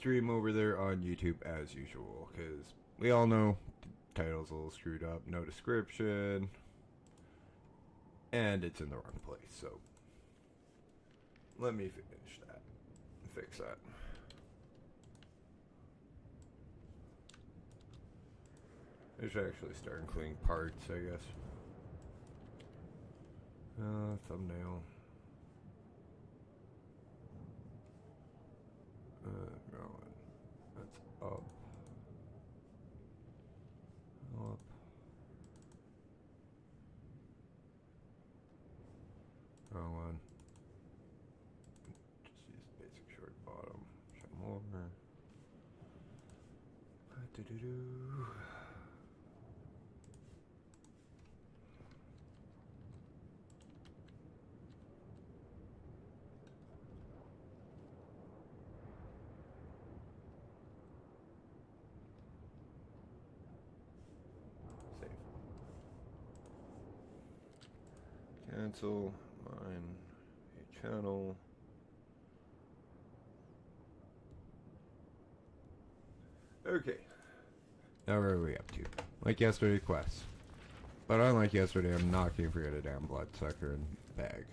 stream over there on YouTube as usual, because we all know the title's a little screwed up, no description, and it's in the wrong place, so let me finish that, fix that. I should actually start including parts, I guess. Thumbnail. Going. That's up. Up. Wrong one. Just use basic short bottom. Show more. Do-do-do. Cancel, mine, a channel. Okay. Now where are we up to? Like yesterday's quest. But unlike yesterday, I'm not going to forget a damn bloodsucker and bag.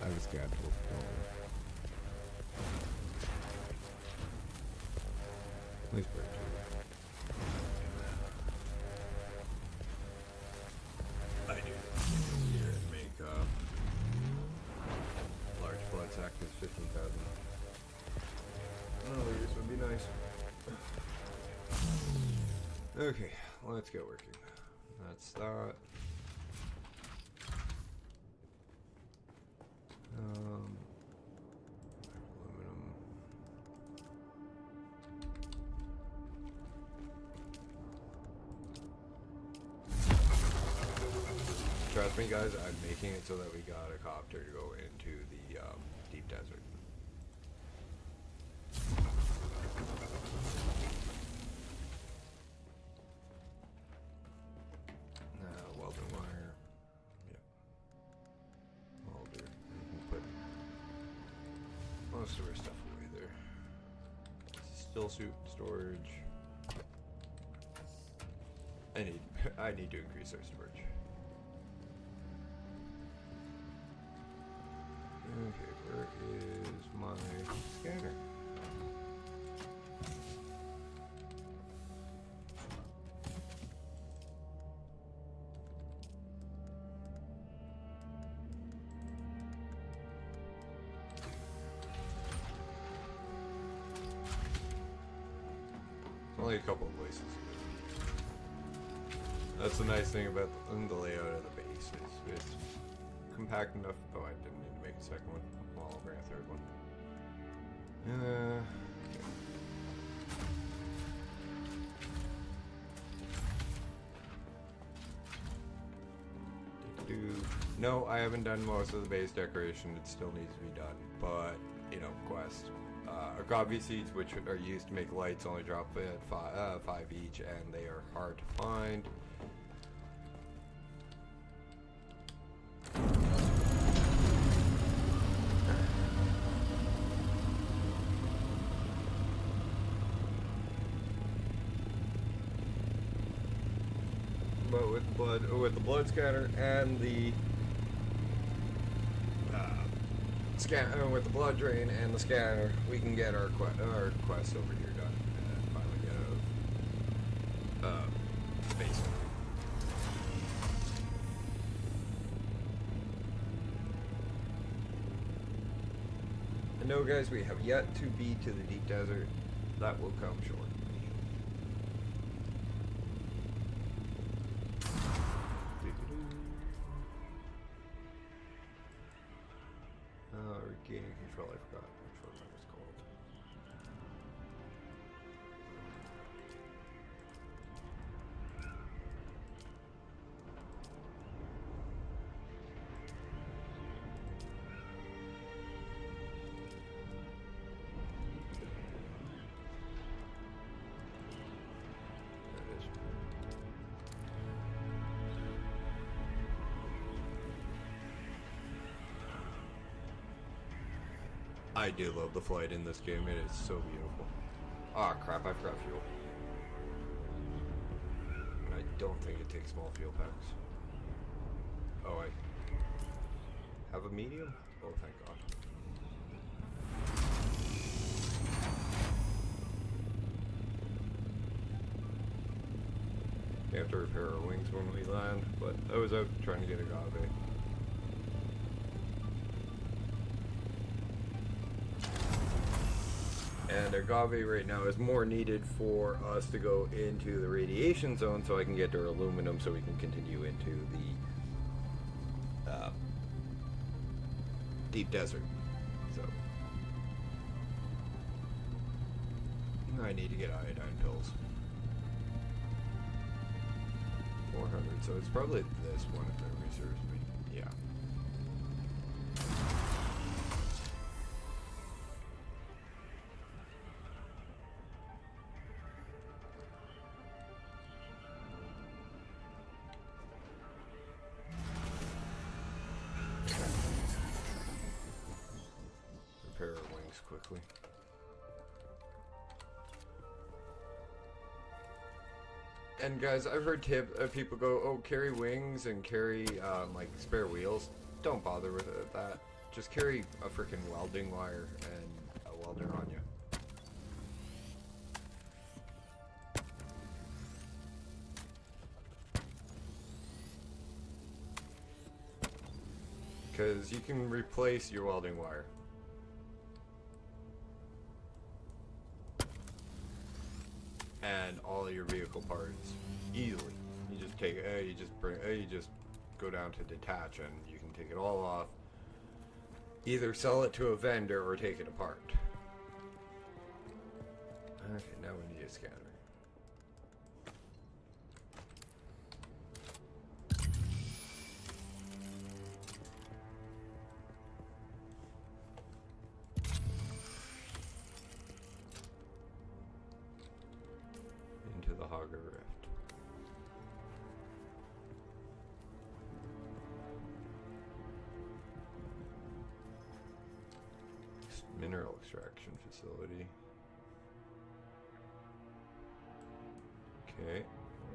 I was scheduled. Please break it. I do. Here and make large blood sack is 15,000. Oh, this would be nice. Okay, let's get working. That's that. Aluminum. Trust me, guys, I'm making it so that we got a copter to go into the deep desert. Welding wire. Yep. Welder. We can put most of our stuff away there. Still suit storage. I need to increase our storage. Okay, where is my scanner? Only a couple of places. That's the nice thing about the layout of the base is it's compact enough. Oh, I didn't need to make a second one. Well, I'll bring a third one. No, I haven't done most of the base decoration. It still needs to be done, but you know, quest. Our coffee seeds, which are used to make lights, only drop at 5 each, and they are hard to find. But with the blood scanner and the with the blood drain and the scanner, we can get our quest over here done and finally get out of base. And no, guys, we have yet to be to the deep desert. That will come shortly. Regaining control, I forgot which one that was called. That is. I do love the flight in this game. It is so beautiful. Ah, crap, I forgot fuel. And I don't think it takes small fuel packs. Oh, I have a medium? Oh, thank God. We have to repair our wings when we land, but I was out trying to get agave. And agave right now is more needed for us to go into the radiation zone so I can get our aluminum so we can continue into the deep desert. So I need to get iodine pills. 400, so it's probably this one if memory serves me. Yeah. Repair our wings quickly. And guys, I've heard people go, oh, carry wings and carry like spare wheels. Don't bother with that. Just carry a freaking welding wire and a welder on you. Because you can replace your welding wire. And all of your vehicle parts easily. You just take you just go down to detach and you can take it all off. Either sell it to a vendor or take it apart. Okay, now we need a scanner. Into the Hogger Rift. Mineral extraction facility. Okay,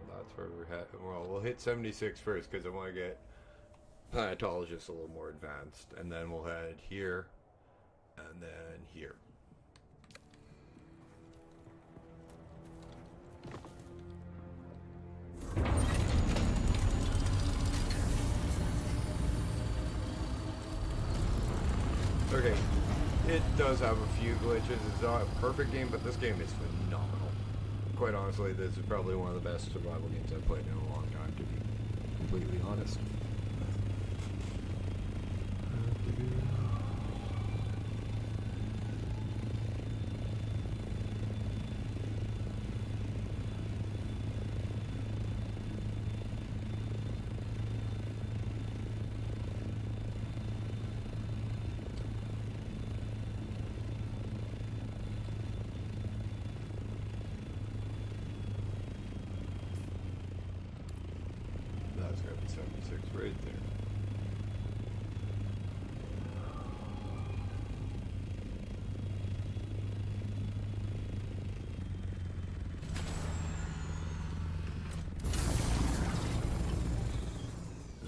well, that's where we're heading. Well, we'll hit 76 first because I want to get planetologists a little more advanced, and then we'll head here, and then here. Okay, it does have a few glitches. It's not a perfect game, but this game is phenomenal. Quite honestly, this is probably one of the best survival games I've played in a long time, to be completely honest. That's gotta be 76 right there.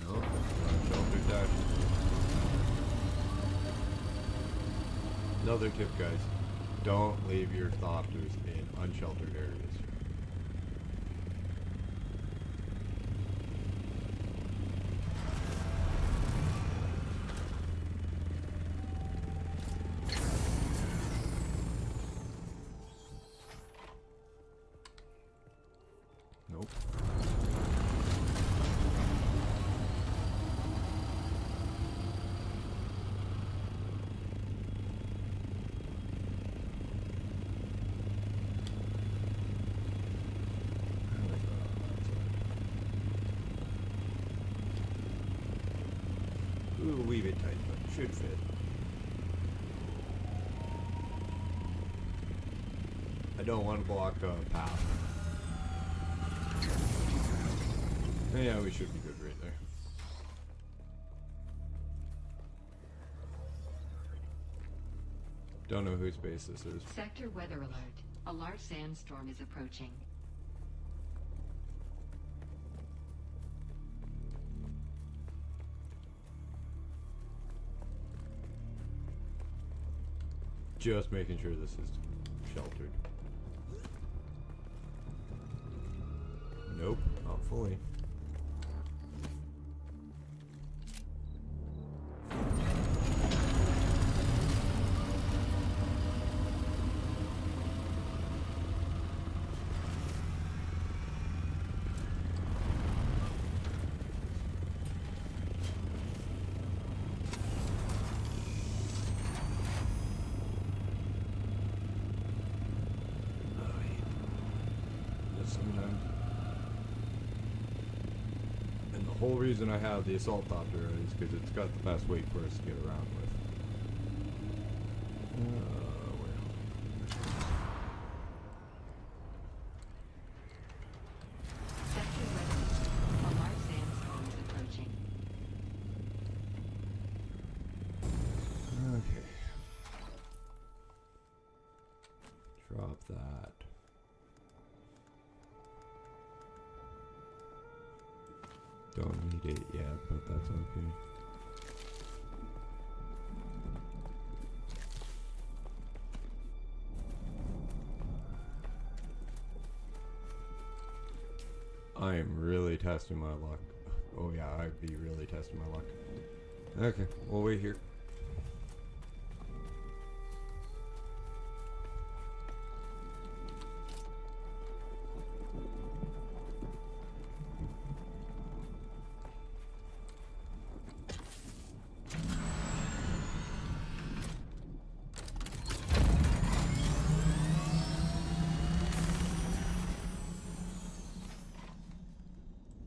No, unsheltered dash. Another tip, guys. Don't leave your thopters in unsheltered areas. Nope. Ooh, a wee bit tight, but should fit. I don't want to block a path. Yeah, we should be good right there. Don't know whose base this is. Sector weather alert. A large sandstorm is approaching. Just making sure this is sheltered. Nope, not fully. Sometimes. And the whole reason I have the assault copter is because it's got the best weight for us to get around with. Where? Sector weather alert. A large sandstorm is approaching. Okay. Drop that. Don't need it yet, but that's okay. I am really testing my luck. Oh yeah, I'd be really testing my luck. Okay, we'll wait here.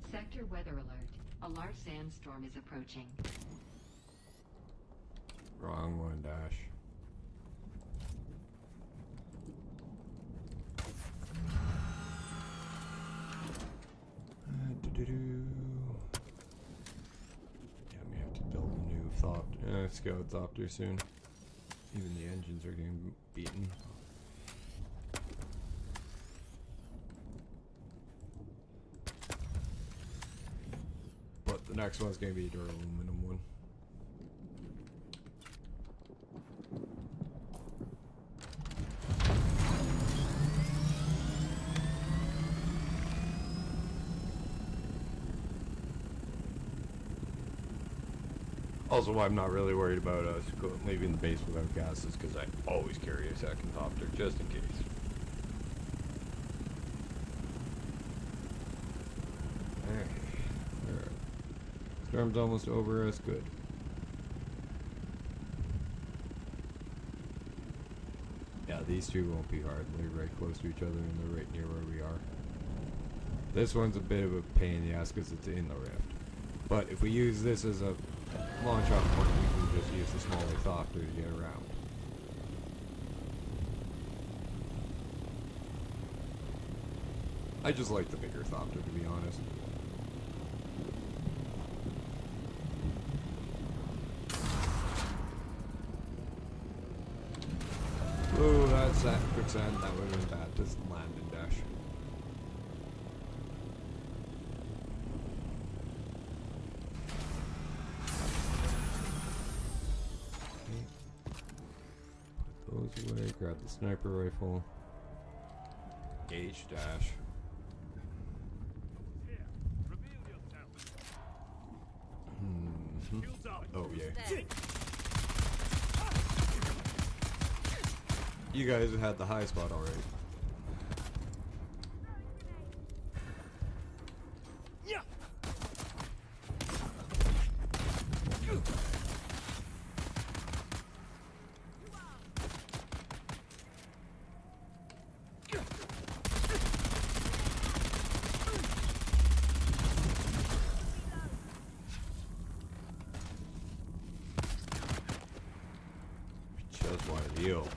Sector weather alert. A large sandstorm is approaching. Wrong one, Dash. Yeah, we have to build a new scout-thopter soon. Even the engines are getting beaten. But the next one's going to be a aluminum one. Also, why I'm not really worried about us leaving the base without gas is because I always carry a second copter, just in case. Okay. Alright. Storm's almost over, that's good. Yeah, these two won't be hard. They're right close to each other and they're right near where we are. This one's a bit of a pain in the ass because it's in the rift. But if we use this as a launch off point, we can just use the smaller thopter to get around. I just like the bigger thopter, to be honest. Ooh, that's that quicksand. That would have been bad to land and dash. Away, grab the sniper rifle. H dash. Oh yeah. You guys have had the high spot already. Just want to heal.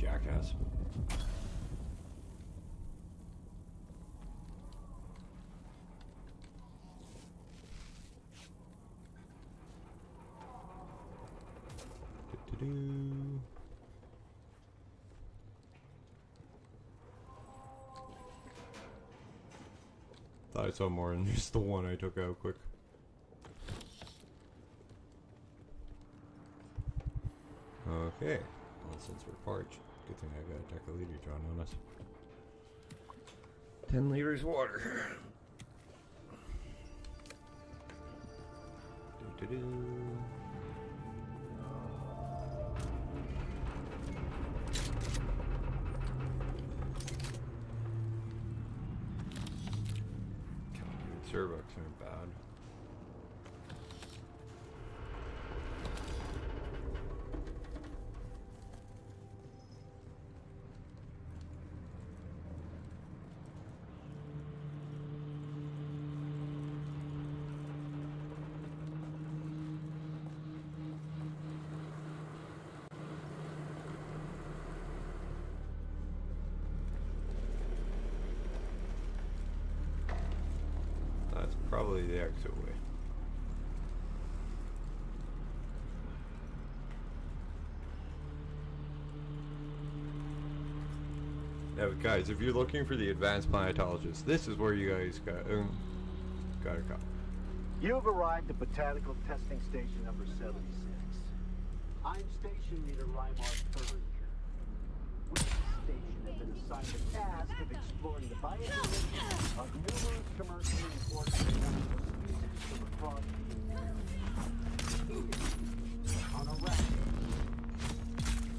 Jackass. Do-do-do. Thought I saw more than just the one I took out quick. Okay. Well, since we're parched, good thing I got a deck of leader drawn on us. 10 liters water. Do-do-do. Starbucks aren't bad. That's probably the exit way. Now, guys, if you're looking for the advanced planetologist, this is where you guys gotta come. You've arrived at Botanical Testing Station number 76. I'm Station Leader Reimar Thurn here. We, the station, have been assigned the task of exploring the bioevolution of numerous commercially important chemical species from across the Imperium. On Arrakis.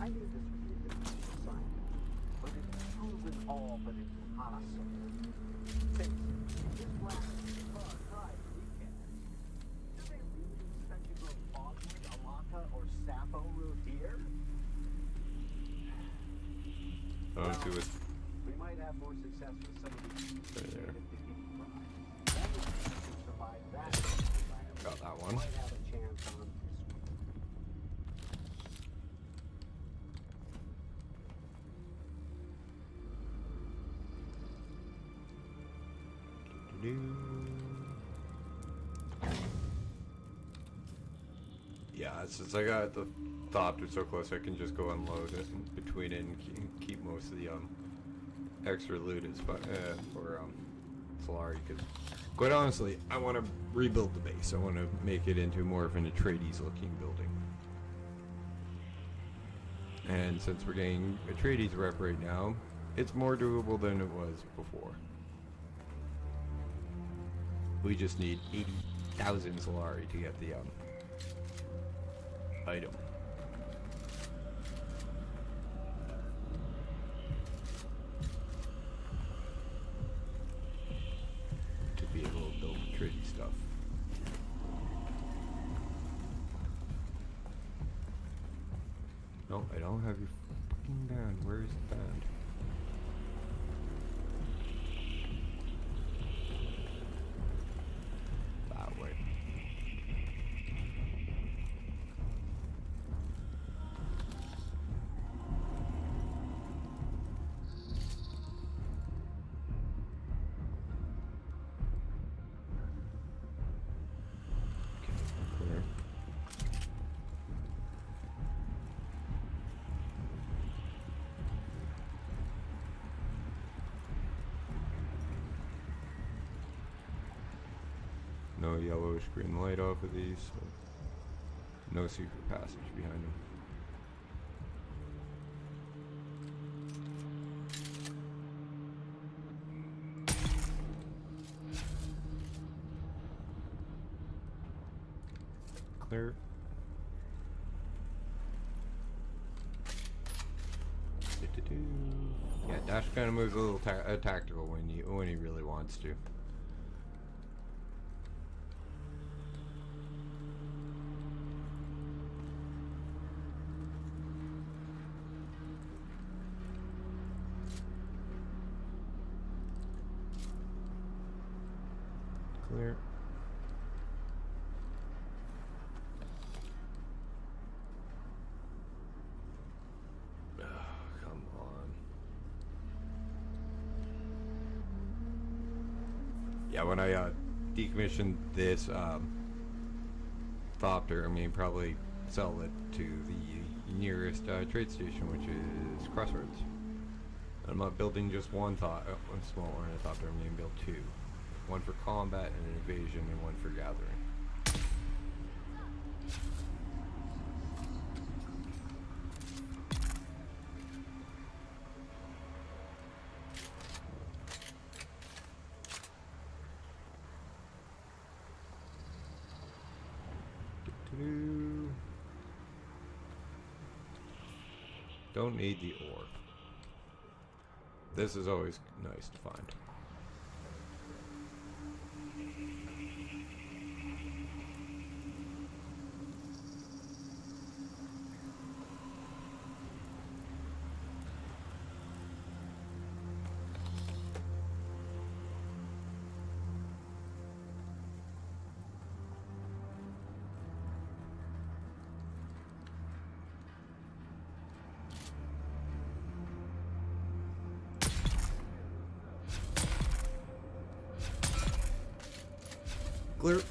I knew this would be a difficult assignment, but it's proven all but impossible. Face it, this last drive weekend. Do they really expect to grow Fogwood, Alaka, or Sappho root here? I don't see what. We might have more success with some of these There. native to heat fry. Then if we can survive that environment, Got that we one. might have a chance on this Yeah, since I got the Thopter so close, I can just go unload it in between it and keep most of the extra loot as for Solari. Because quite honestly, I want to rebuild the base. I want to make it into more of an Atreides-looking building. And since we're getting Atreides rep right now, it's more doable than it was before. We just need 80,000 Solari to get the item. To be able to build Atreides stuff. No, I don't have your fucking band. Where is the band? That way. Okay, clear. No yellowish green light off of these, so no secret passage behind them. Clear. Yeah, Dash kind of moves a little tactical when he really wants to. Clear. Oh, come on. Yeah, when I decommissioned this Thopter, I mean, probably sell it to the nearest trade station, which is Crossroads. I'm not building just one small ornithopter. I'm going to build two. One for combat and invasion, and one for gathering. Don't need the ore. This is always nice to find. Glurp.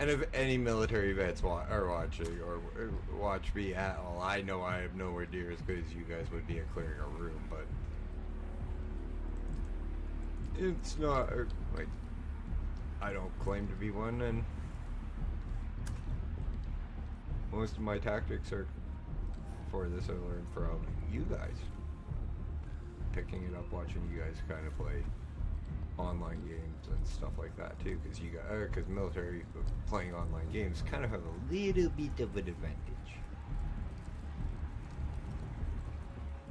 And if any military vets are watching or watch me at all, I know I have nowhere near as good as you guys would be at clearing a room, but it's not like I don't claim to be one, and most of my tactics are for this I learned from you guys. Picking it up, watching you guys kind of play online games and stuff like that too, because military playing online games kind of have a little bit of an advantage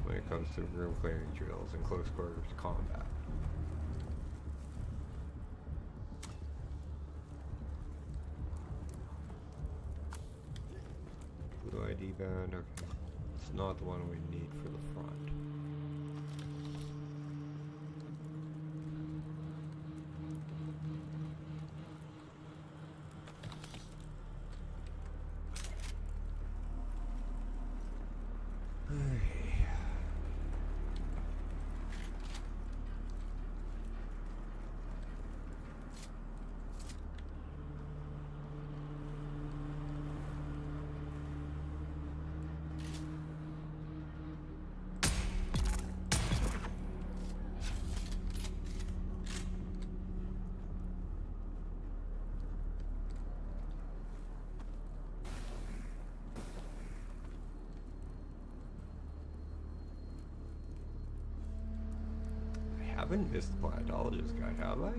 when it comes to room clearing drills and close quarters combat. Blue ID band, okay. It's not the one we need for the front. I haven't missed the planetologist guy, have I?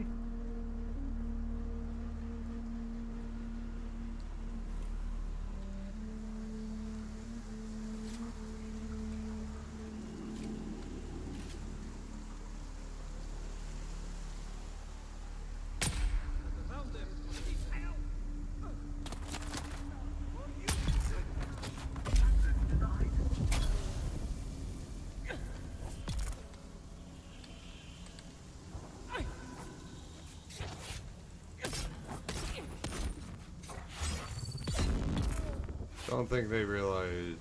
I don't think they realize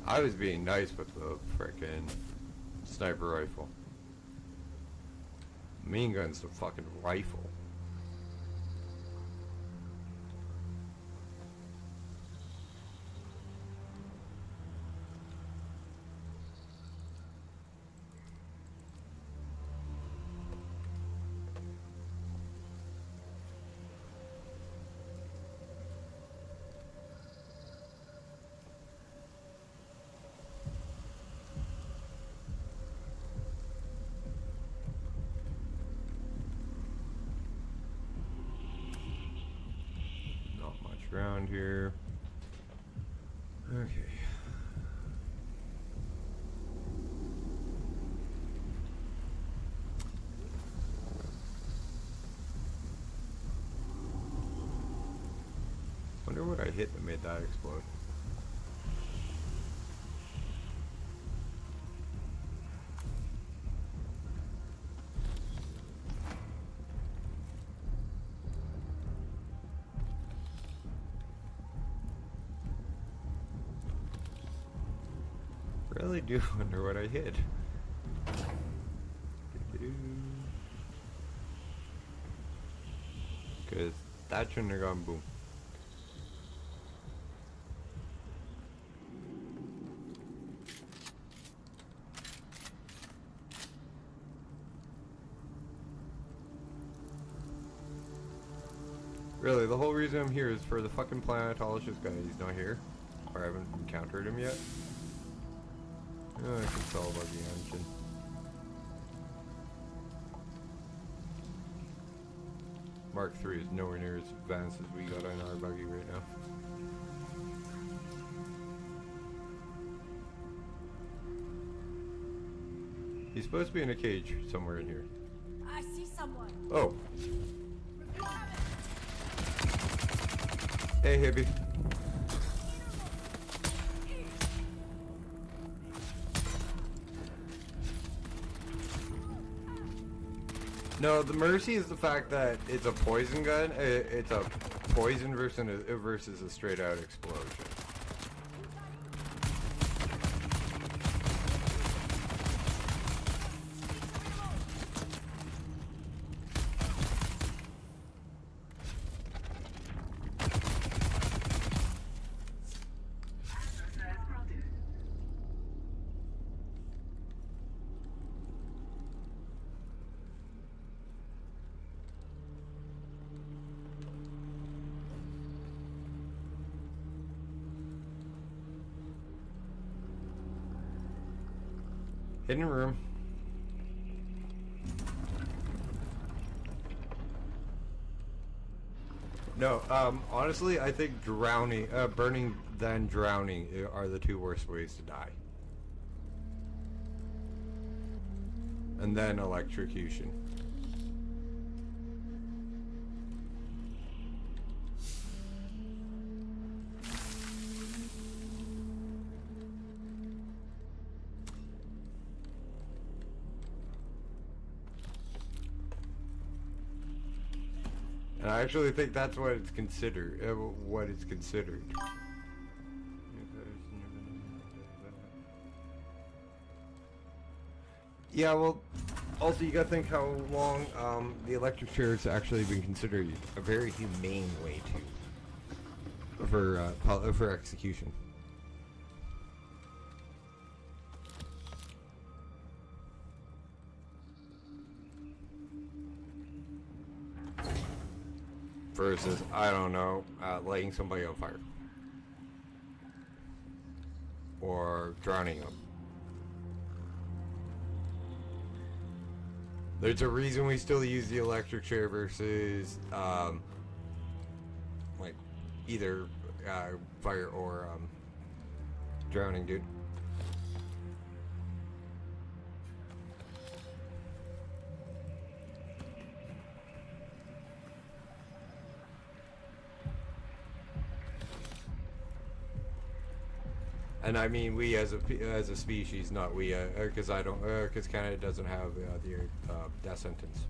I was being nice with the frickin' sniper rifle. Machine gun's the fucking rifle. Around here. Okay. Wonder what I hit that made that explode. really do wonder what I hit. Because that shouldn't have gone boom. Really, the whole reason I'm here is for the fucking planetologist guy. He's not here. Or I haven't encountered him yet. Oh, I can sell a buggy engine. Mark III is nowhere near as advanced as we got on our buggy right now. He's supposed to be in a cage somewhere in here. I see someone. Oh. Hey, hippie. No, the mercy is the fact that it's a poison gun. It's a poison versus a straight out explosion. Hidden room. No, honestly, I think drowning, burning, then drowning are the two worst ways to die. And then electrocution. And I actually think that's what it's considered. Yeah, well, also you gotta think how long the electric chair has actually been considered a very humane way for execution. Versus, I don't know, lighting somebody on fire. Or drowning them. There's a reason we still use the electric chair versus, like, either fire or drowning, dude. And I mean we as a species, not we, because Canada doesn't have the death sentence.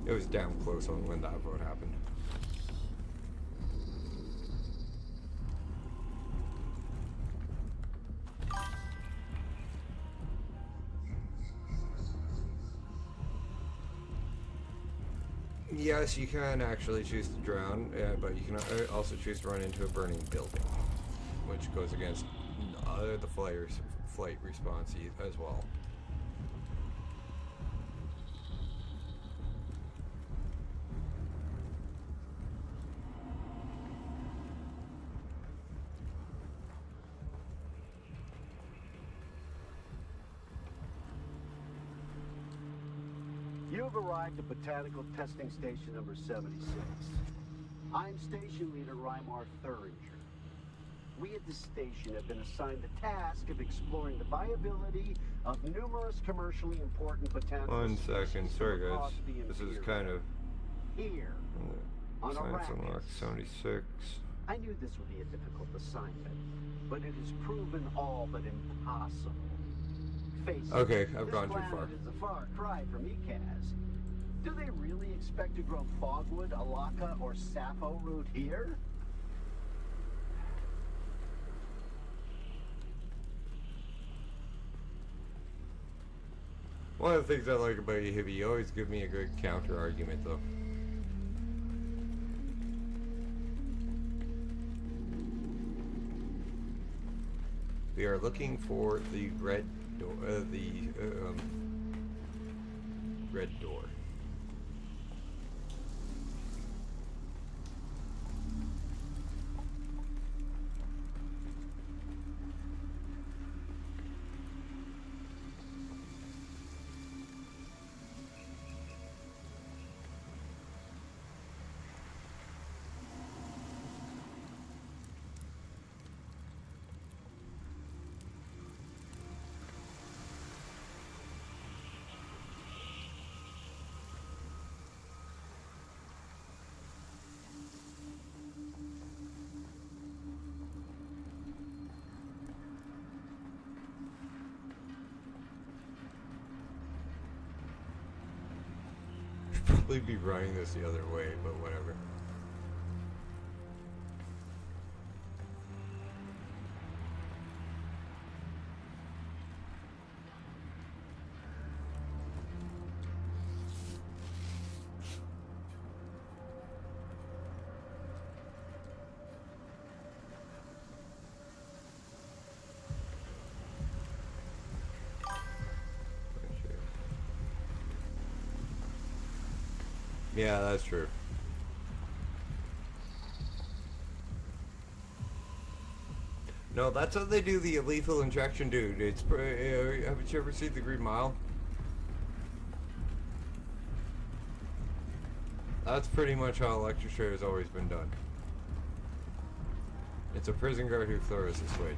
It was damn close on when that vote happened. Yes, you can actually choose to drown, but you can also choose to run into a burning building, which goes against the flight response as well. You've arrived at Botanical Testing Station number 76. I'm Station Leader Reimar Thuringer. We at this station have been assigned the task of exploring the viability of numerous commercially important botanical One second, sorry guys. across the This is Imperium. kind of Here, on science unlock Arrakis. 76. I knew this would be a difficult assignment, but it has proven all but impossible. Face it, Okay, I've this gone too planet far. is a far cry from Ikaz. Do they really expect to grow fogwood, alaka, or sappho root here? One of the things I like about you, Hibby, you always give me a good counter argument, though. We are looking for the red door. Red door. Probably be running this the other way, but whatever. Yeah, that's true. No, that's how they do the lethal injection, dude. It's haven't you ever seen The Green Mile? That's pretty much how electroshare has always been done. It's a prison guard who throws a switch.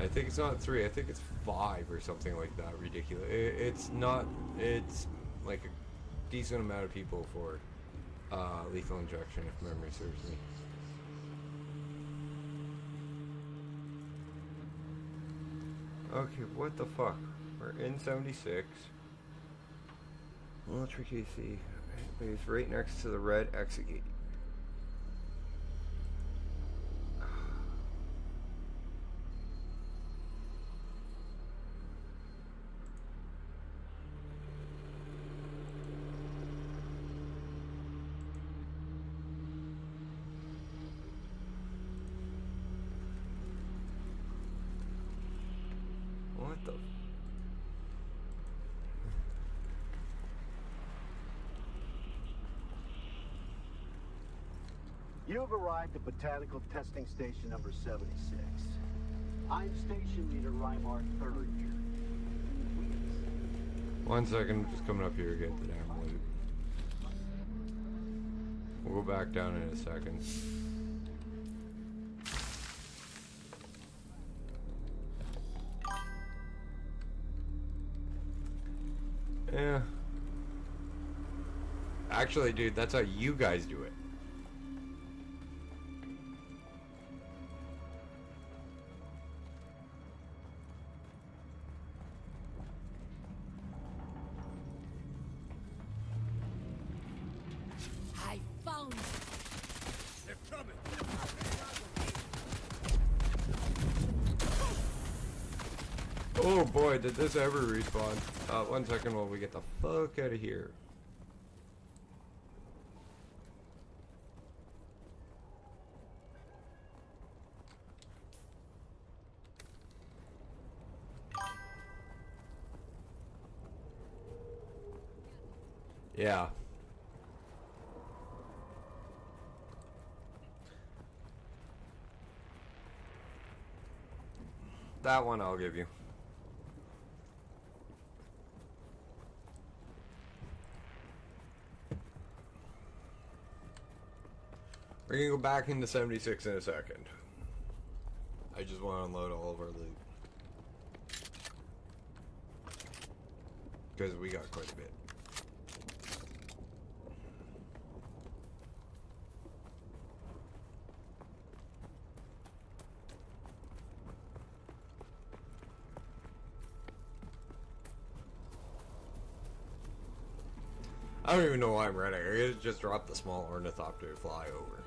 I think it's not 3, I think it's 5 or something like that. Ridiculous. It's not, it's like a decent amount of people for lethal injection, if memory serves me. Okay, what the fuck? We're in 76. Military KC. It's right next to the red exit gate. What the? You have arrived at Botanical Testing Station number 76. I'm Station Leader Reimar III here. 1 second, just coming up here to get the damn loot. We'll go back down in a second. Yeah. Actually, dude, that's how you guys do it. I found it. They're coming. Oh boy, did this ever respawn. 1 second while we get the fuck out of here. Yeah. That one I'll give you. We're gonna go back into 76 in a second. I just want to unload all of our loot. Because we got quite a bit. I don't even know why I'm running. I could just drop the small ornithopter to fly over.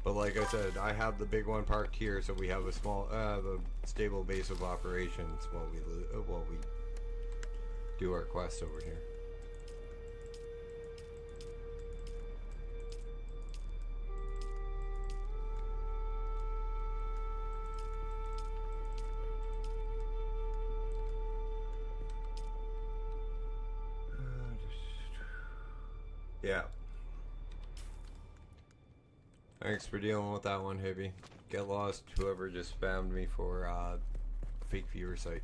But like I said, I have the big one parked here, so we have a small, the stable base of operations while we do our quest over here. Yeah. Thanks for dealing with that one, Hippie. Get lost, whoever just spammed me for a fake viewer site.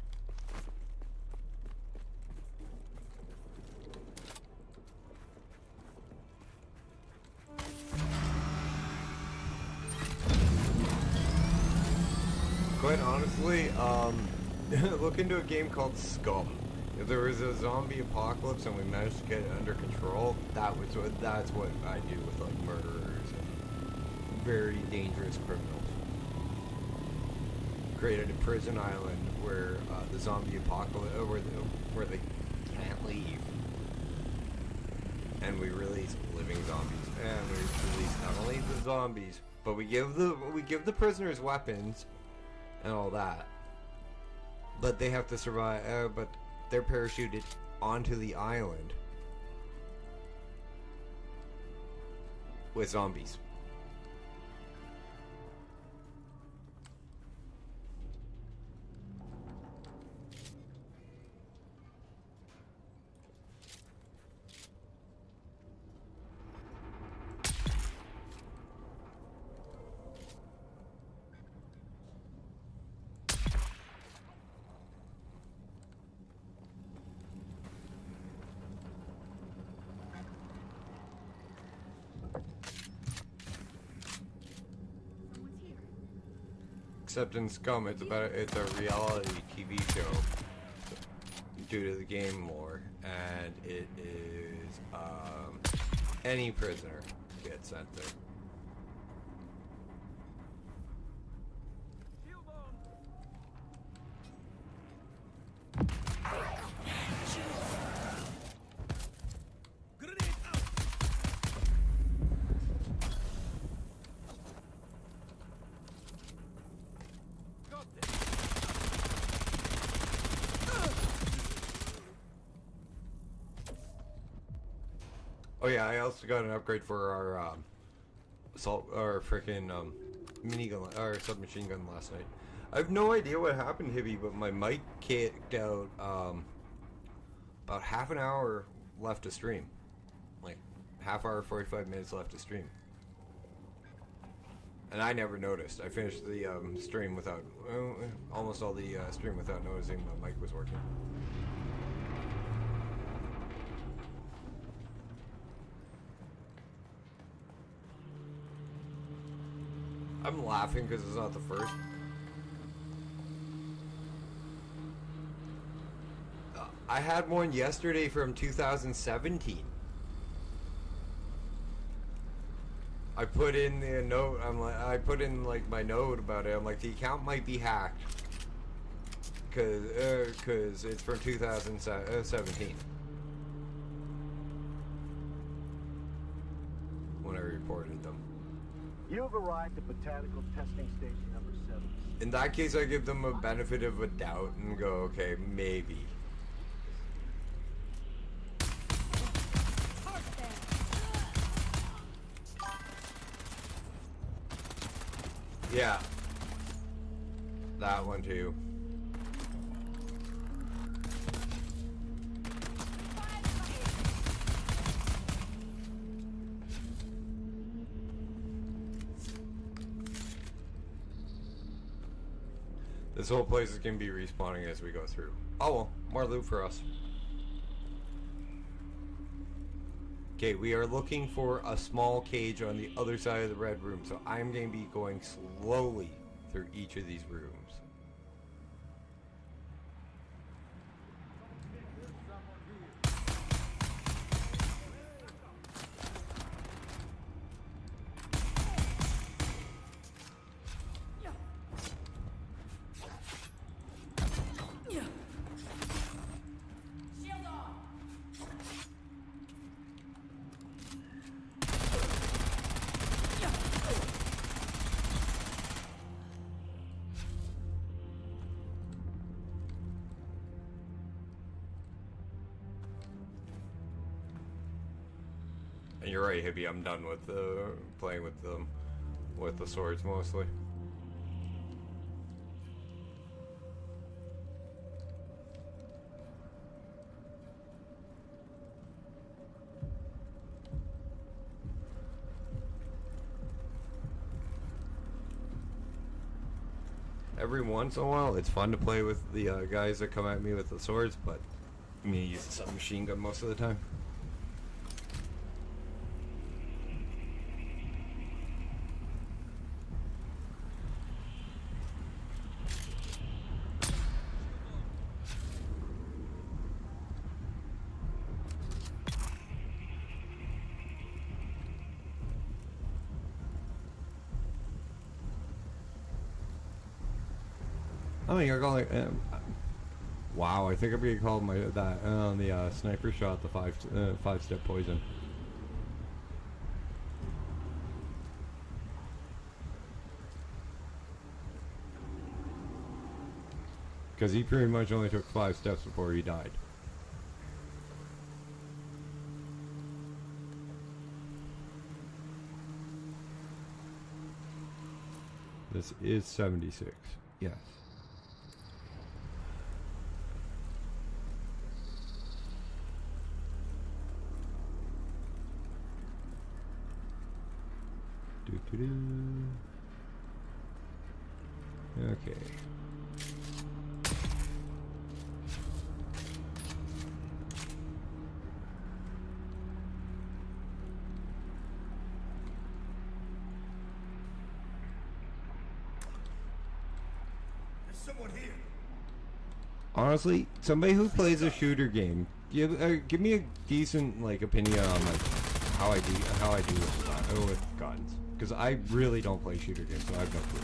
Quite honestly, look into a game called Scum. If there was a zombie apocalypse and we managed to get it under control, that's what I do with like murderers and very dangerous criminals. Created a prison island where the zombie apocalypse, where they can't leave, and we release living zombies, and we release not only the zombies, but we give the prisoners weapons and all that, but they have to survive. But they're parachuted onto the island with zombies. Except in Scum, it's a reality TV show due to the game lore, and it is any prisoner gets sent there. Oh yeah, I also got an upgrade for our assault or freaking minigun or submachine gun last night. I have no idea what happened, Hibby, but my mic kicked out about half an hour left to stream, like half hour 45 minutes left to stream, and I never noticed. I finished the stream without almost all the stream without noticing my mic was working. I'm laughing because it's not the first. I had one yesterday from 2017. I put in the note. I put in like my note about it. I'm like, the account might be hacked because it's from 2017 when I reported them. You've arrived at Botanical Testing Station number 7. In that case, I give them a benefit of a doubt and go, okay, maybe. Yeah. That one too. This whole place is going to be respawning as we go through. Oh well, more loot for us. Okay, we are looking for a small cage on the other side of the red room, so I'm going to be going slowly through each of these rooms. And you're right, Hippie. I'm done with playing with them, with the swords mostly. Every once in a while, it's fun to play with the guys that come at me with the swords, but me use the submachine gun most of the time. Oh, you're calling. Wow, I think I'm being called the sniper shot, the five-step poison. Because he pretty much only took 5 steps before he died. This is 76. Yes. Okay. There's someone here. Honestly, somebody who plays a shooter game, give me a decent opinion on how I do with guns, because I really don't play shooter games, so I have no clue.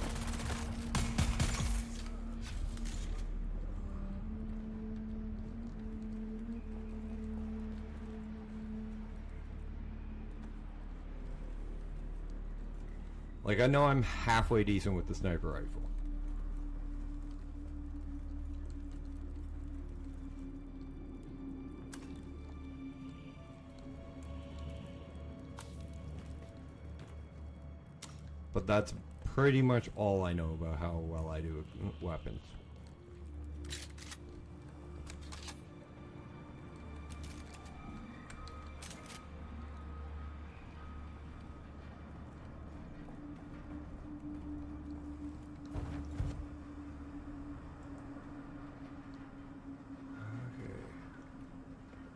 I know I'm halfway decent with the sniper rifle. But that's pretty much all I know about how well I do with weapons.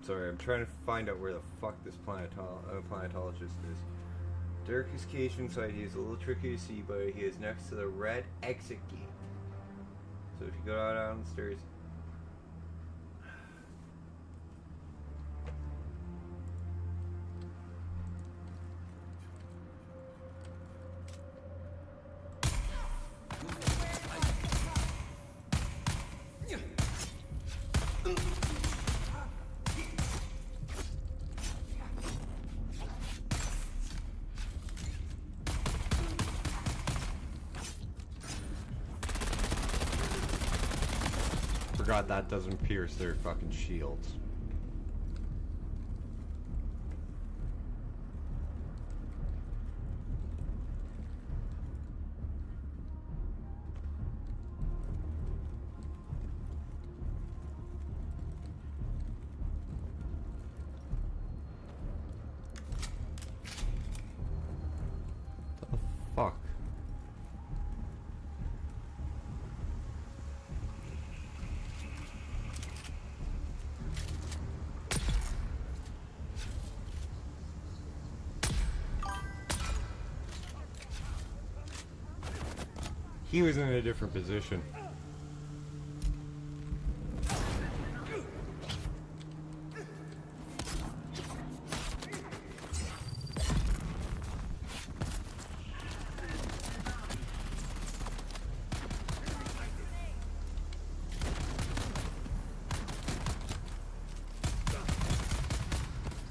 Sorry, I'm trying to find out where the fuck this planetologist is. Arrakis cation site, he is a little tricky to see, but he is next to the red exit gate. So if you go down the stairs... Forgot that doesn't pierce their fucking shields. The fuck? He was in a different position.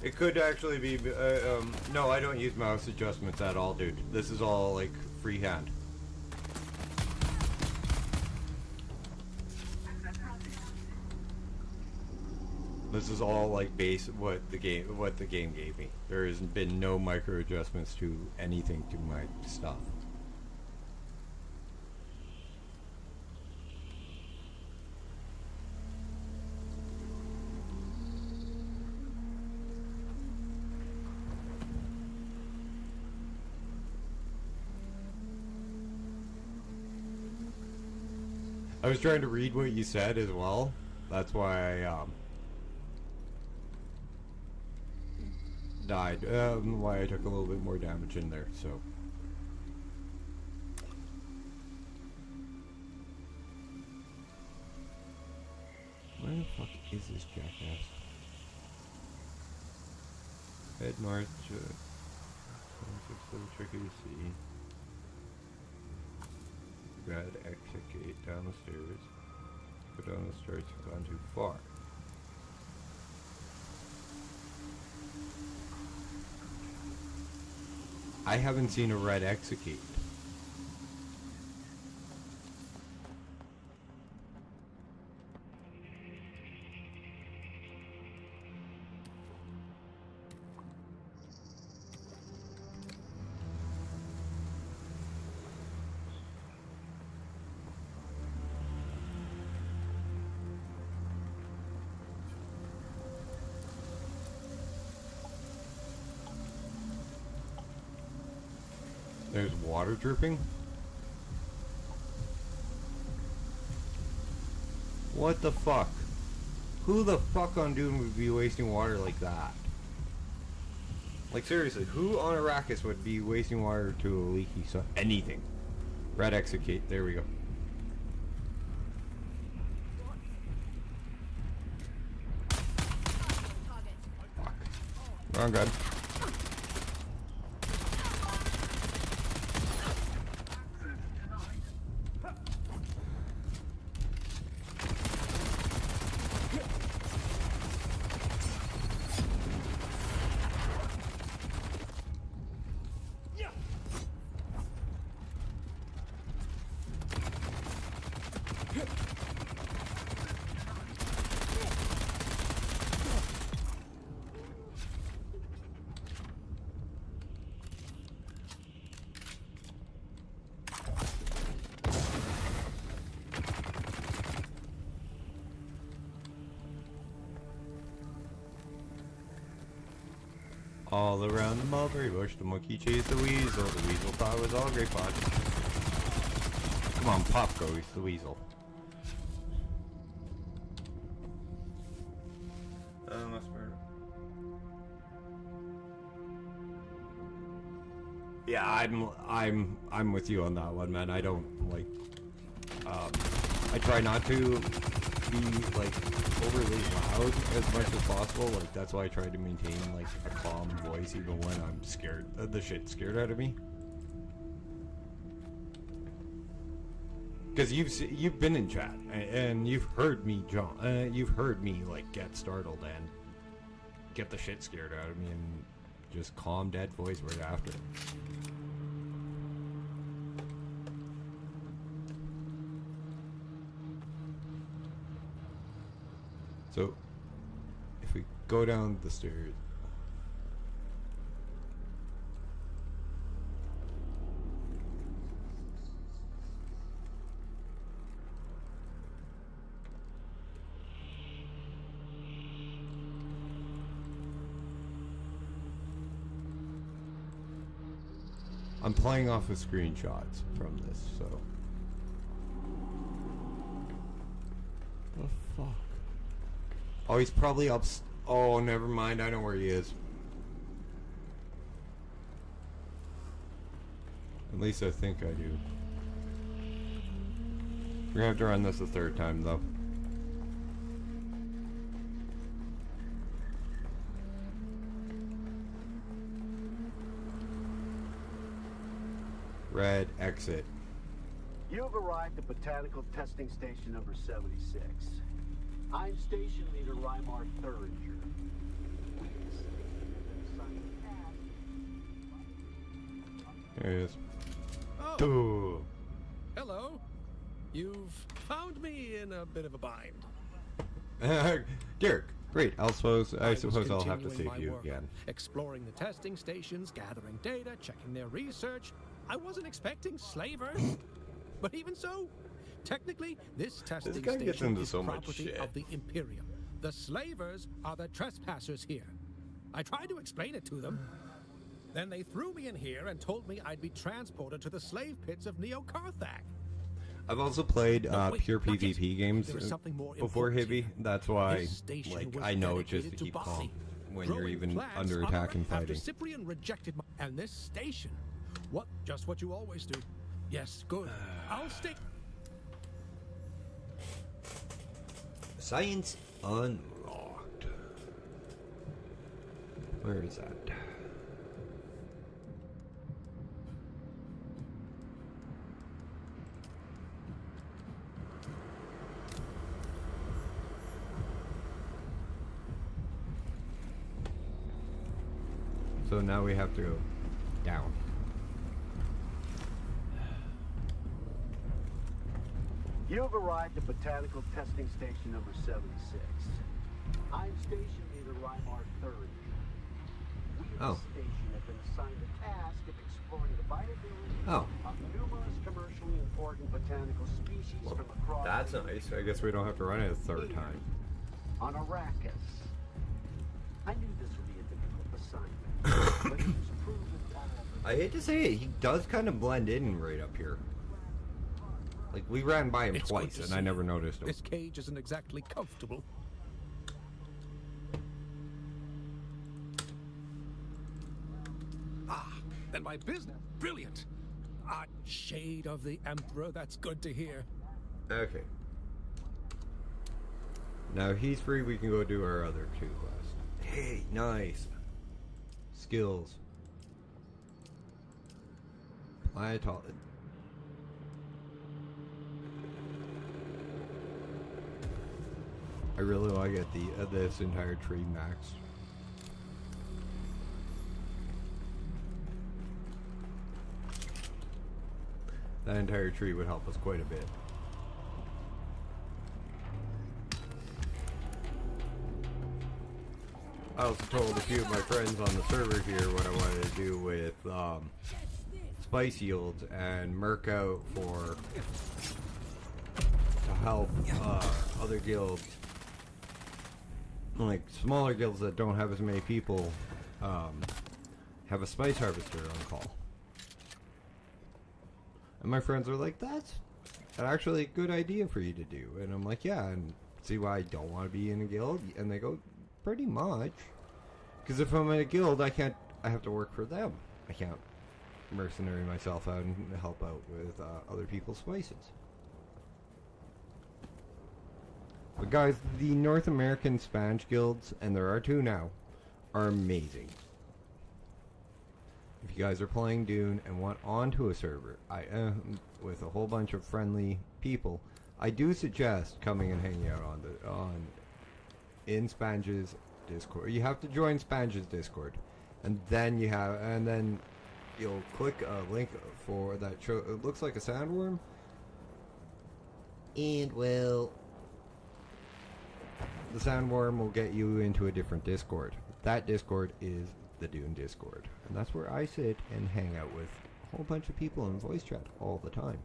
It could actually be, no, I don't use mouse adjustments at all, dude. This is all, freehand. This is all like base what the game gave me. There has been no micro adjustments to anything to my stuff. I was trying to read what you said as well. That's why I died. Why I took a little bit more damage in there. So. Where the fuck is this jackass? Head north. It's a little tricky to see. Red exit gate down the stairs. Go down the stairs, you've gone too far. I haven't seen a red exit gate. There's water dripping? What the fuck? Who the fuck on Dune would be wasting water like that? Like seriously, who on Arrakis would be wasting water to a leaky anything? Red exit gate, there we go. Fuck. Wrong gun. All around the mulberry bush, the monkey chased the weasel. The weasel thought it was all great fun. Come on, pop go, he's the weasel. Yeah, I'm with you on that one, man. I don't like. I try not to be like overly loud as much as possible. Like that's why I try to maintain like a calm voice even when I'm scared. The shit's scared out of me. Because you've been in chat and you've heard me you've heard me like get startled and get the shit scared out of me and just calm dead voice right after. So, if we go down the stairs... I'm playing off of screenshots from this, so... What the fuck? Oh, he's probably up. Oh, never mind. I know where he is. At least I think I do. We're gonna have to run this a third time, though. Red exit. You have arrived at Botanical Testing Station number 76. I'm Station Leader Reimar Thuringer. There he is. Oh, Ooh. hello. You've found me in a bit of a bind. Derek, Great. I suppose was I'll have to continuing save my you work, again. exploring the testing stations, gathering data, checking their research. I wasn't expecting slavers, but even so, technically, this testing guy gets station into is so much property shit. of the Imperium. The slavers are the trespassers here. I tried to explain it to them. Then they threw me in here and told me I'd be transported to the slave pits of Neo-Karthag. I've also played No, wait, pure not yet. PvP games There is something more before important Hibby. here. That's why, This station like, was I know just to dedicated to keep bossy, calm when you're growing even plants under on attack and Arrakis after fighting. Cyprian rejected my... And this station, just what you always do. Yes, good. I'll stay... Science unlocked. Where is that? So now we have to go down. You've arrived at Botanical Testing Station number 76. I'm Station Leader Reimar III. We at Oh. the station have been assigned the task of exploring the viability Oh. of numerous commercially important botanical species Well, from across that's the nice. I guess we don't have to run it a third time. on Arrakis. I knew this would be a difficult assignment, but it was proven all I hate to say it, he does kind of blend in right up here. Like, we ran by him It's good twice, to and I see never you. noticed him. This cage isn't exactly comfortable. Then my business. Brilliant. Shade of the Emperor. That's good to hear. Okay. Now he's free, we can go do our other two quests. Hey, nice. Skills. Planetol. I really want to get the this entire tree maxed. That entire tree would help us quite a bit. I also told a few of my friends on the server here what I wanted to do with spice yields and merc out for to help other guilds, like smaller guilds that don't have as many people, have a spice harvester on call. And my friends are like, that's actually a good idea for you to do. And I'm like, yeah, and see why I don't want to be in a guild? And they go, pretty much. Because if I'm in a guild, I have to work for them. I can't mercenary myself out and help out with other people's spices. But guys, the North American Spanish guilds, and there are two now, are amazing. If you guys are playing Dune and want onto a server, with a whole bunch of friendly people, I do suggest coming and hanging out in Spange's Discord. You have to join Spange's Discord, and then you'll click a link for that show. It looks like a sandworm, and well, the sandworm will get you into a different Discord. That Discord is the Dune Discord, and that's where I sit and hang out with a whole bunch of people in voice chat all the time.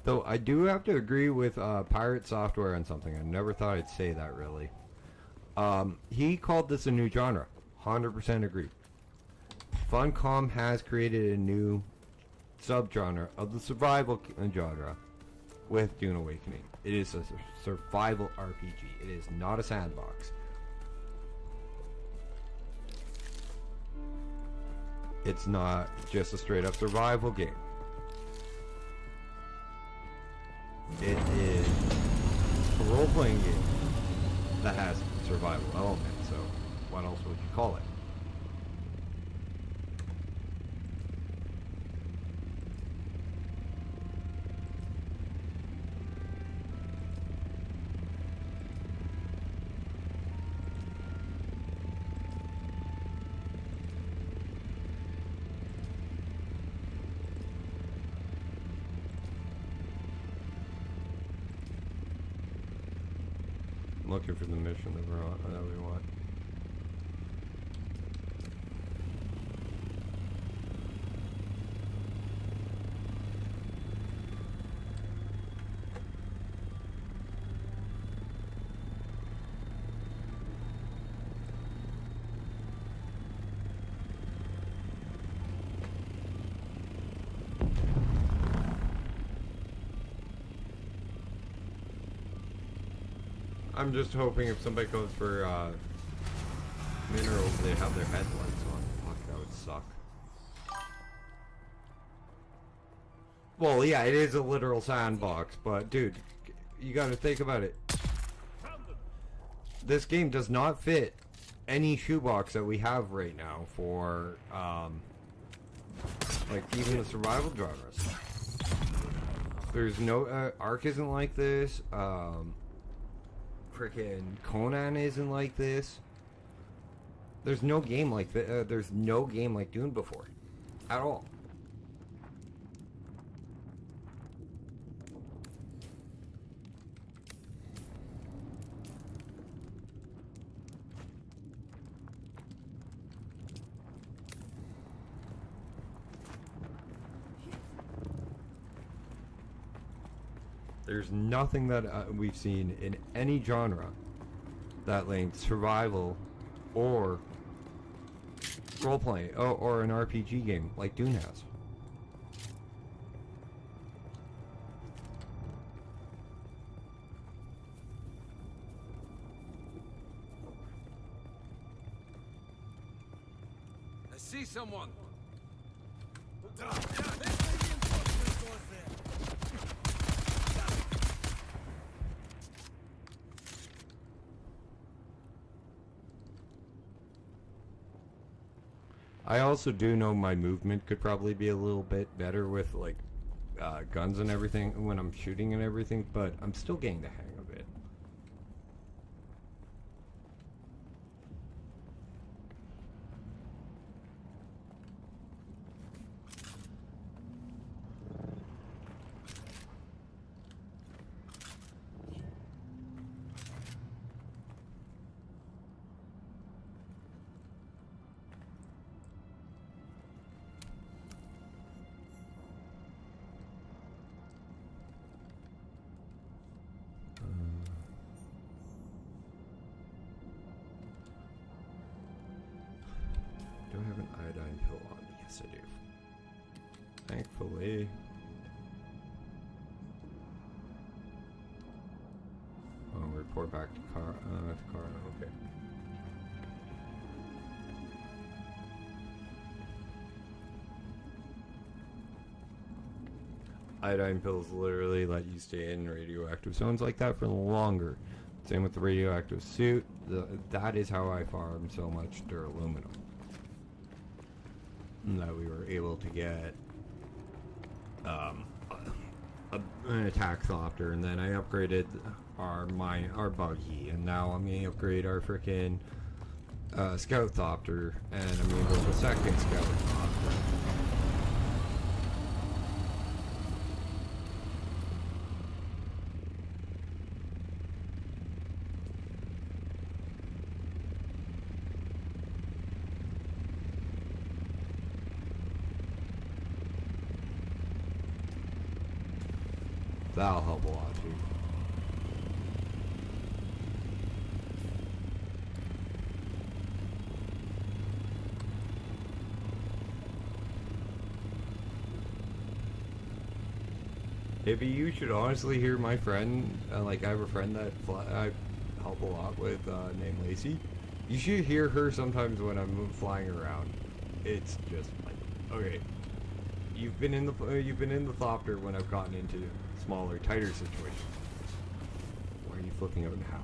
Though I do have to agree with Pirate Software on something. I never thought I'd say that, really. He called this a new genre. 100% agree. Funcom has created a new subgenre of the survival genre with Dune Awakening. It is a survival RPG. It is not a sandbox. It's not just a straight up survival game. It is a role-playing game that has survival elements, so what else would you call it? looking for the mission that we're on, that we want. I'm just hoping if somebody goes for minerals, they have their headlights on. Fuck, that would suck. Well, yeah, it is a literal sandbox, but dude, you gotta think about it. This game does not fit any shoebox that we have right now for, like, even the survival genres. There's no, Ark isn't like this, frickin' Conan isn't like this. There's no game like there's no game like Dune before. At all. There's nothing that we've seen in any genre that links survival or role-playing or an RPG game like Dune has. I see someone. I also do know my movement could probably be a little bit better with like guns and everything when I'm shooting and everything, but I'm still getting the hang of it. Do I have an iodine pill on me? Yes, I do. Thankfully. Oh, report back to car. Okay. Iodine pills literally let you stay in radioactive zones like that for longer. Same with the radioactive suit. That is how I farmed so much duraluminum. That we were able to get an attack thopter, and then I upgraded our buggy, and now I'm gonna upgrade our frickin' scout thopter, and I'm gonna go with the second scout thopter. That'll help a lot too. Maybe you should honestly hear my friend, like I have a friend that I help a lot with, named Lacey. You should hear her sometimes when I'm flying around. It's just like, okay, you've been in the thopter when I've gotten into smaller, tighter situations. Why are you flipping out now?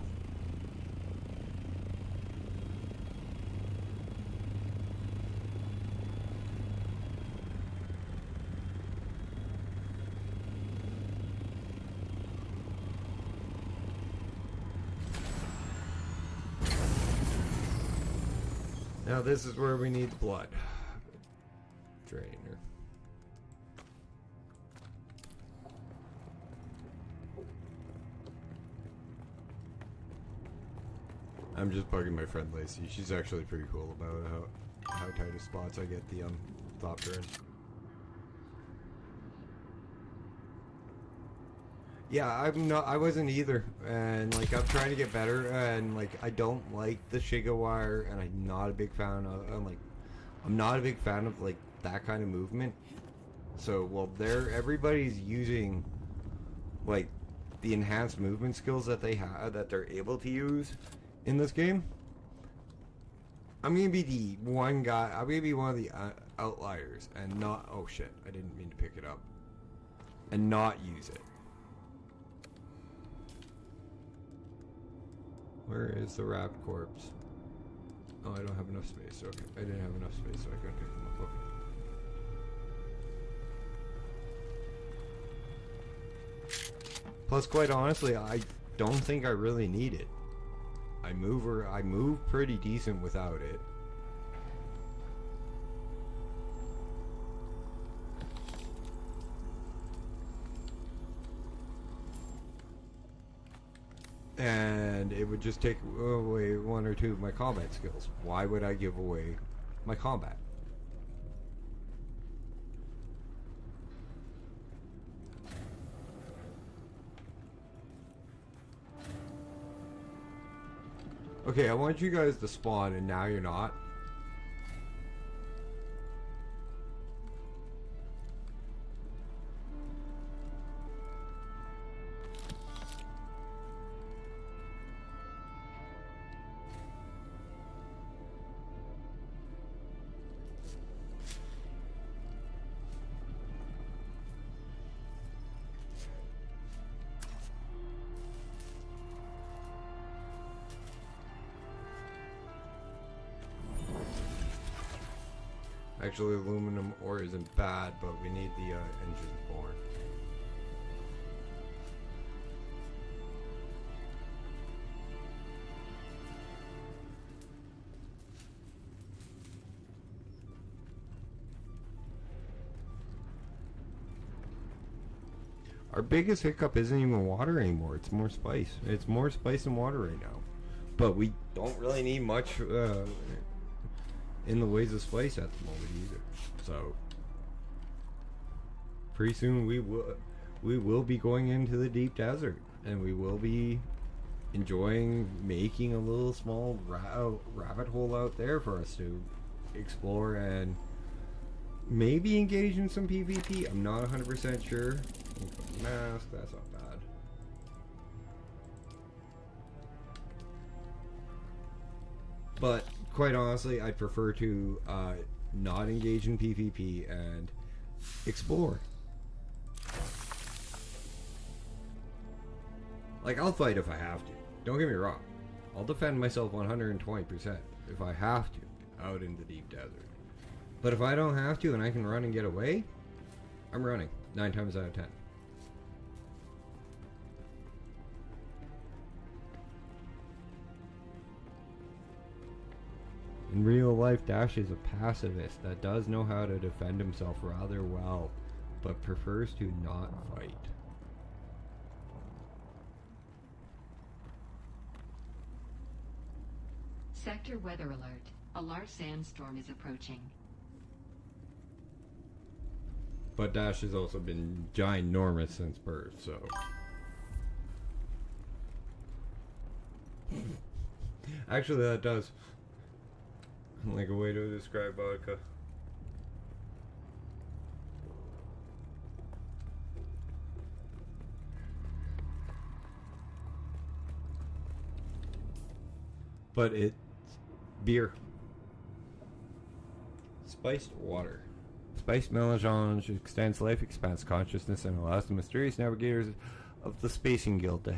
Now this is where we need blood. Drainer. I'm just bugging my friend Lacey. She's actually pretty cool about how tight of spots I get the ornithopter in. Yeah, I wasn't either, and like I'm trying to get better, and like I don't like the Shiga wire, and I'm not a big fan of. I'm not a big fan of like that kind of movement. So while everybody's using like the enhanced movement skills that they have, that they're able to use in this game, I'm gonna be the one guy. I'm gonna be one of the outliers, and not. Oh shit! I didn't mean to pick it up, and not use it. Where is the wrapped corpse? Oh, I don't have enough space. Okay, I didn't have enough space, so I couldn't pick them up. Okay. Plus, quite honestly, I don't think I really need it. I move pretty decent without it. And it would just take away one or two of my combat skills. Why would I give away my combat? Okay, I want you guys to spawn, and now you're not. Actually, aluminum ore isn't bad, but we need the engine born. Our biggest hiccup isn't even water anymore. It's more spice. It's more spice and water right now. But we don't really need much in the ways of spice at the moment either. So pretty soon we will be going into the deep desert, and we will be enjoying making a little small rabbit hole out there for us to explore and maybe engage in some PvP. I'm not 100% sure. Mask, that's not bad. But quite honestly, I'd prefer to not engage in PvP and explore. Like, I'll fight if I have to. Don't get me wrong. I'll defend myself 120% if I have to out in the deep desert. But if I don't have to and I can run and get away, I'm running 9 times out of 10. In real life, Dash is a pacifist that does know how to defend himself rather well, but prefers to not fight. Sector weather alert. A large sandstorm is approaching. But Dash has also been ginormous since birth, so... Actually, that does... like a way to describe vodka. But it's beer. Spiced water. Spiced melange extends life, expands consciousness, and allows the mysterious navigators of the Spacing Guild to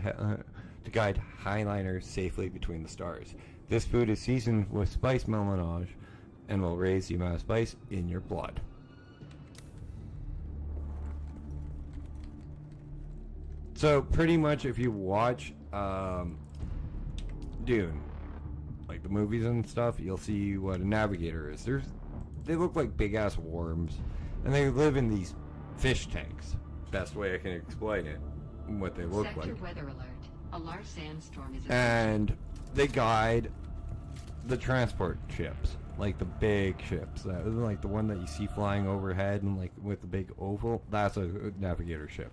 guide highliners safely between the stars. This food is seasoned with spiced melange and will raise the amount of spice in your blood. So pretty much if you watch Dune, like the movies and stuff, you'll see what a navigator is. They look like big ass worms, and they live in these fish tanks. Best way I can explain it, what they look Sector like. weather alert. A large sandstorm is And they guide the transport ships, like the big ships, like the one that you see flying overhead and like with the big oval. That's a navigator ship.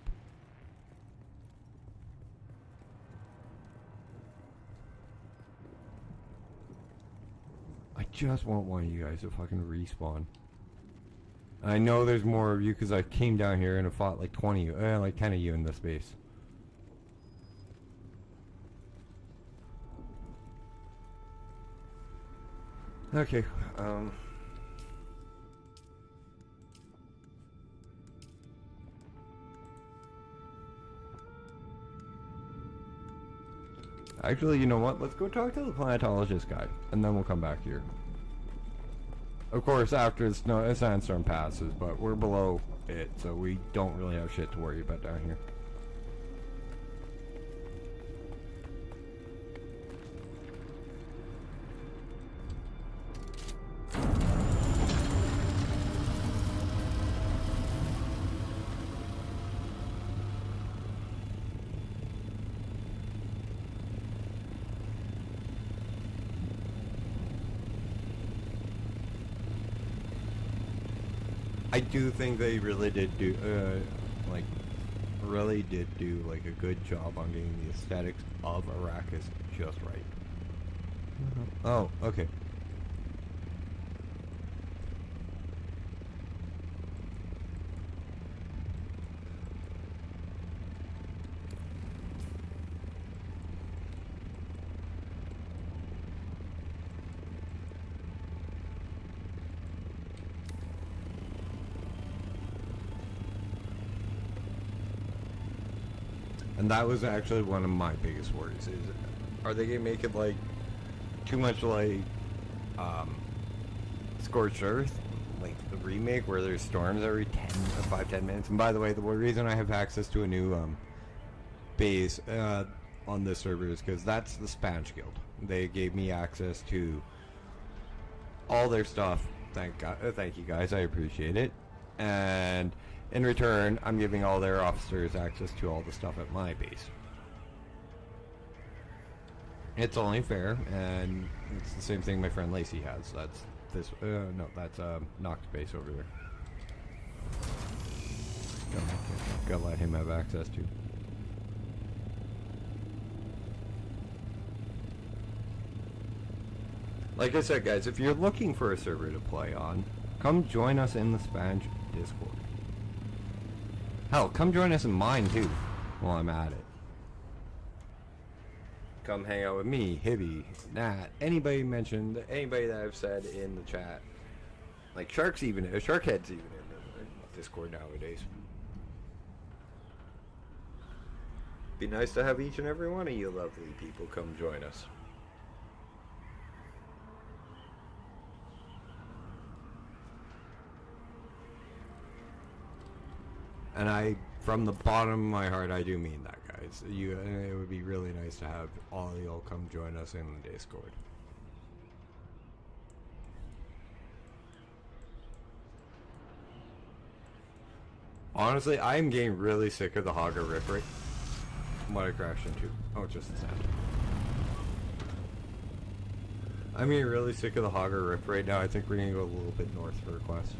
I just want one of you guys to fucking respawn. I know there's more of you because I came down here and I fought like 20, like 10 of you in this base. Okay, actually, you know what? Let's go talk to the planetologist guy, and then we'll come back here. Of course, after the sandstorm passes, but we're below it, so we don't really have shit to worry about down here. I do think they really did do, really did do like a good job on getting the aesthetics of Arrakis just right. Oh, okay. And that was actually one of my biggest worries, is are they gonna make it like too much like Scorched Earth, like the remake where there's storms every 5-10 minutes? And by the way, the reason I have access to a new base on this server is because that's the Spanish Guild. They gave me access to all their stuff. Thank you guys, I appreciate it. And in return, I'm giving all their officers access to all the stuff at my base. It's only fair, and it's the same thing my friend Lacey has. That's this, no, that's Nox base over there. Gotta let him have access to. Like I said, guys, if you're looking for a server to play on, come join us in the Spanish Discord. Hell, come join us in mine too, while I'm at it. Come hang out with me, Hibby, Nat, anybody mentioned, anybody that I've said in the chat. Like Sharkhead's even in the Discord nowadays. Be nice to have each and every one of you lovely people come join us. And from the bottom of my heart, I do mean that, guys. It would be really nice to have all of y'all come join us in the Discord. Honestly, I am getting really sick of the Hogger Rip rate. What I crashed into. Oh, it's just the sand. I'm getting really sick of the Hogger Rip right now. I think we're gonna go a little bit north for a quest.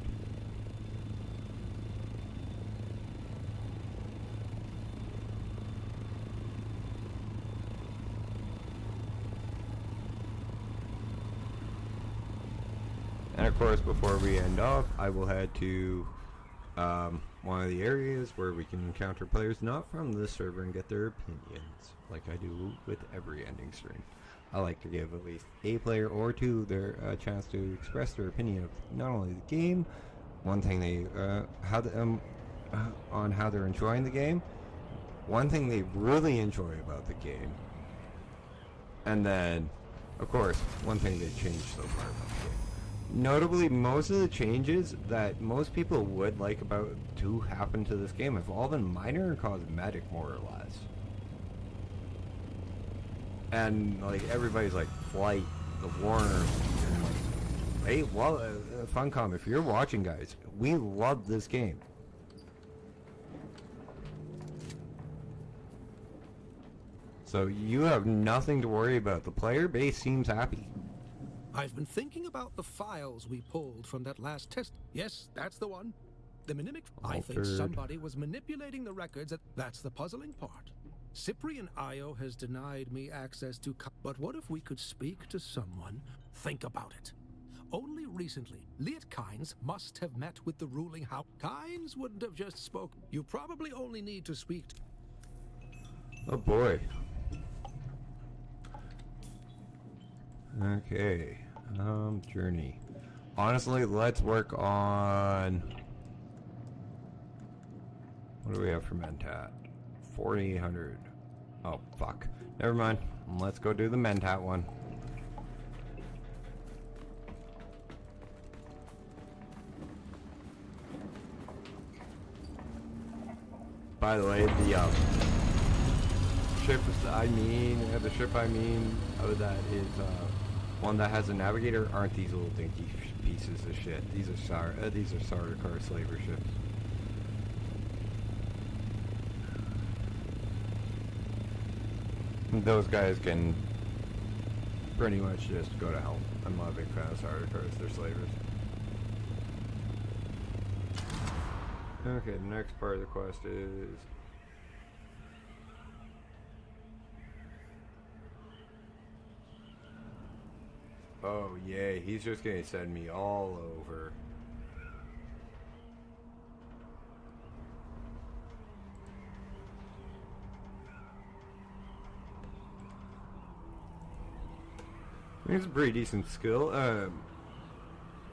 And of course, before we end off, I will head to one of the areas where we can encounter players not from this server and get their opinions, like I do with every ending stream. I like to give at least a player or two their chance to express their opinion of not only the game, one thing they on how they're enjoying the game, one thing they really enjoy about the game, and then, of course, one thing they changed so far about the game. Notably, most of the changes that most people would like about to happen to this game have all been minor and cosmetic, more or less. And like everybody's like Flight, the Warner. Hey, well, Funcom, if you're watching, guys, we love this game. So you have nothing to worry about. The player base seems happy. I've been thinking about the files we pulled from that last test. Yes, that's the one. The mimic. I think Altered. somebody was manipulating the records. That's the puzzling part. Cyprian Io has denied me access to. But what if we could speak to someone? Think about it. Only recently, Liet Kynes must have met with the ruling house. Kynes wouldn't have just spoken. You probably only need to speak to. Oh boy. Okay. Journey. Honestly, let's work on... What do we have for Mentat? 4,800. Oh, fuck. Never mind. Let's go do the Mentat one. By the way, the ship I mean of that is one that has a navigator. Aren't these little dinky pieces of shit? These are Sardaukar slaver ships. Those guys can pretty much just go to hell. I'm not a big fan of Sardaukars. They're slavers. Okay, the next part of the quest is... Oh, yay. He's just gonna send me all over. I think it's a pretty decent skill.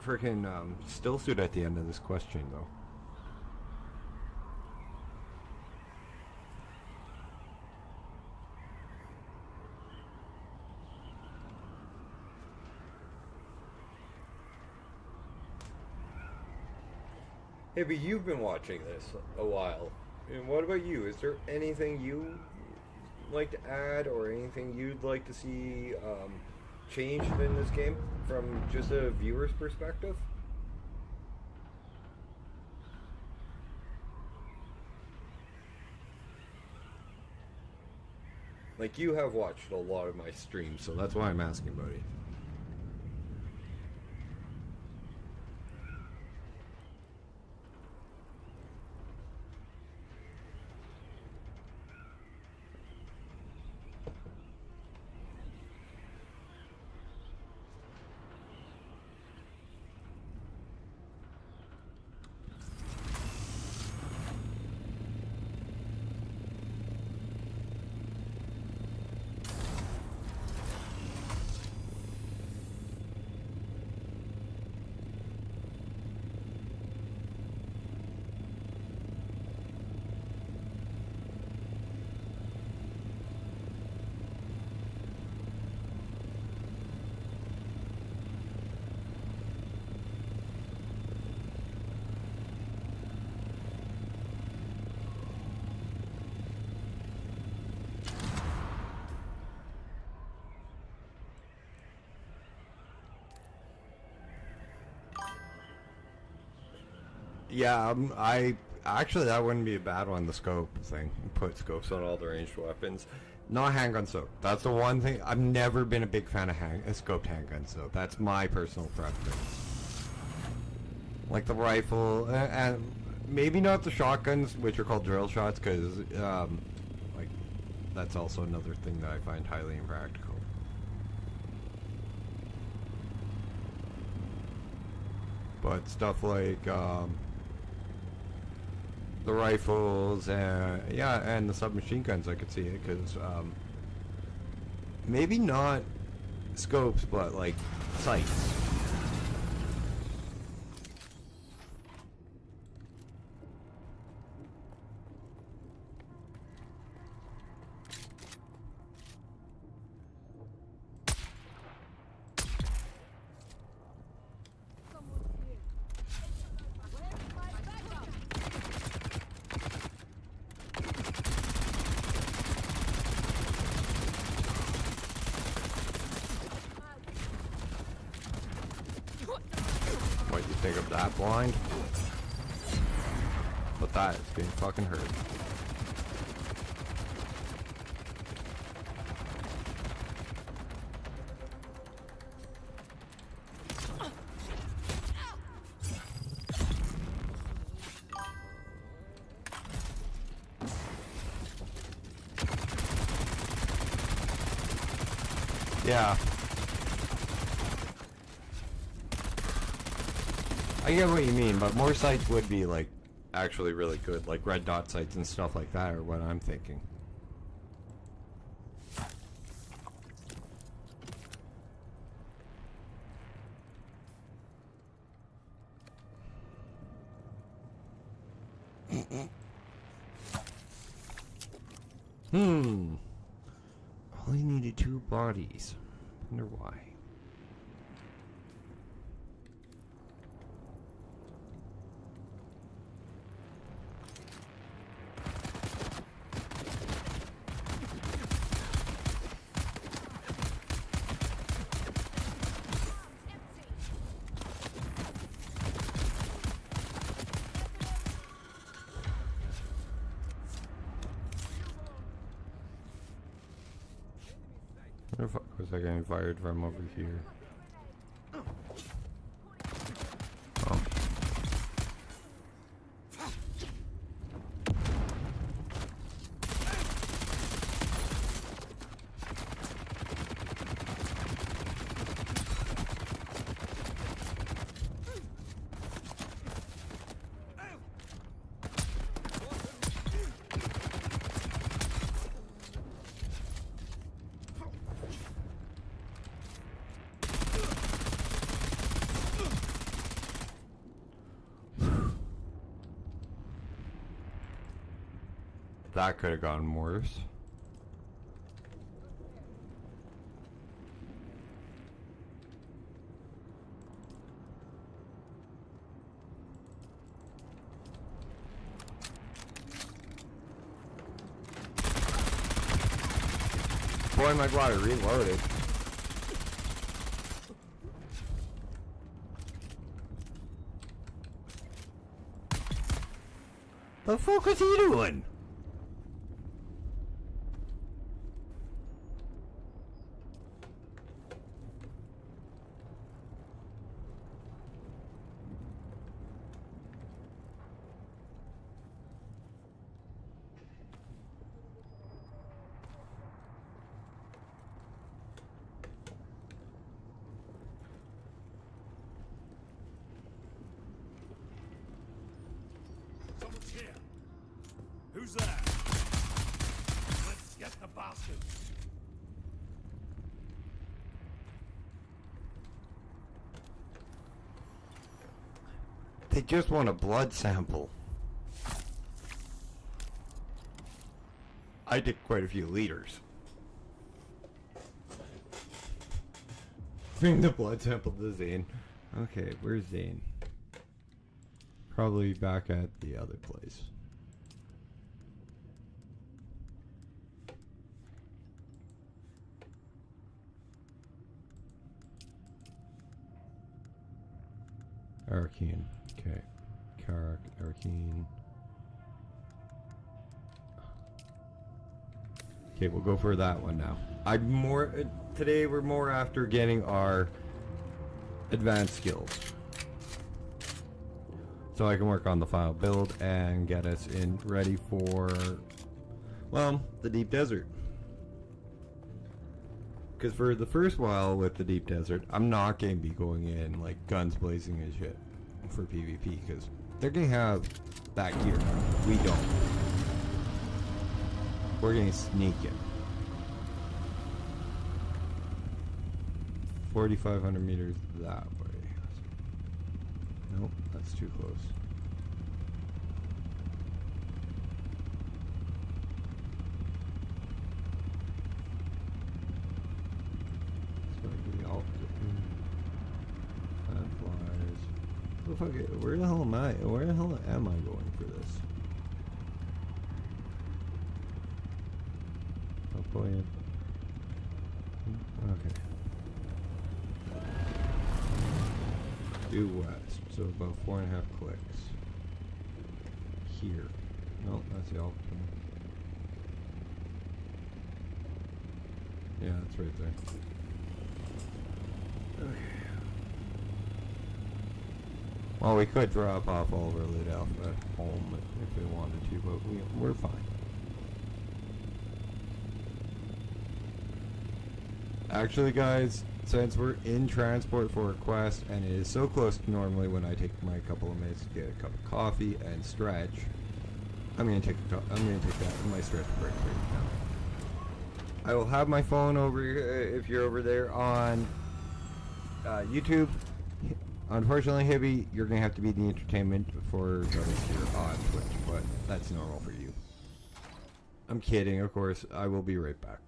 Freaking still suit at the end of this question, though. Hey, but you've been watching this a while. And what about you? Is there anything you like to add or anything you'd like to see changed in this game from just a viewer's perspective? Like, you have watched a lot of my streams, so that's why I'm asking, buddy. Yeah, I actually that wouldn't be a bad one. The scope thing, put scopes on all the ranged weapons, not handgun scope. That's the one thing I've never been a big fan of scoped handguns. So that's my personal preference. Like the rifle, and maybe not the shotguns, which are called drill shots, because like that's also another thing that I find highly impractical. But stuff like the rifles, yeah, and the submachine guns, I could see it, because maybe not scopes, but like sights. What you think of that blind? But that is getting fucking hurt. Yeah. I get what you mean, but more sites would be like actually really good, like red dot sites and stuff like that are what I'm thinking. Only needed 2 bodies. Wonder why. Where the fuck was I getting fired from over here? Oh. That could have gone worse. Boy, my god, I reloaded. The fuck was he doing? Someone's here. Who's there? Let's get the bastards. They just want a blood sample. I did quite a few liters. Bring the blood sample to Zane. Okay, where's Zane? Probably back at the other place. Arrakis. Okay. Karak, Arrakis. Okay, we'll go for that one now. I'm more today we're more after getting our advanced skills. So I can work on the final build and get us in ready for, well, the deep desert. Because for the first while with the deep desert, I'm not going to be going in like guns blazing and shit for PvP because they're going to have that gear. We don't. We're going to sneak in. 4,500 meters that way. Nope, that's too close. Let's go to the altitude. That flies. Where the hell am I? Where the hell am I going for this? I'll pull in. Okay. Due west, so about 4.5 clicks. Here. No, that's the altitude. Yeah, that's right there. Okay. Well, we could drop off all of our loot out at home if we wanted to, but we're fine. Actually, guys, since we're in transport for a quest and it is so close to normally when I take my couple of minutes to get a cup of coffee and stretch, I'm gonna take that in my stretch break right now. I will have my phone over if you're over there on YouTube. Unfortunately, Hibby, you're gonna have to be the entertainment for those here on Twitch, but that's normal for you. I'm kidding, of course. I will be right back.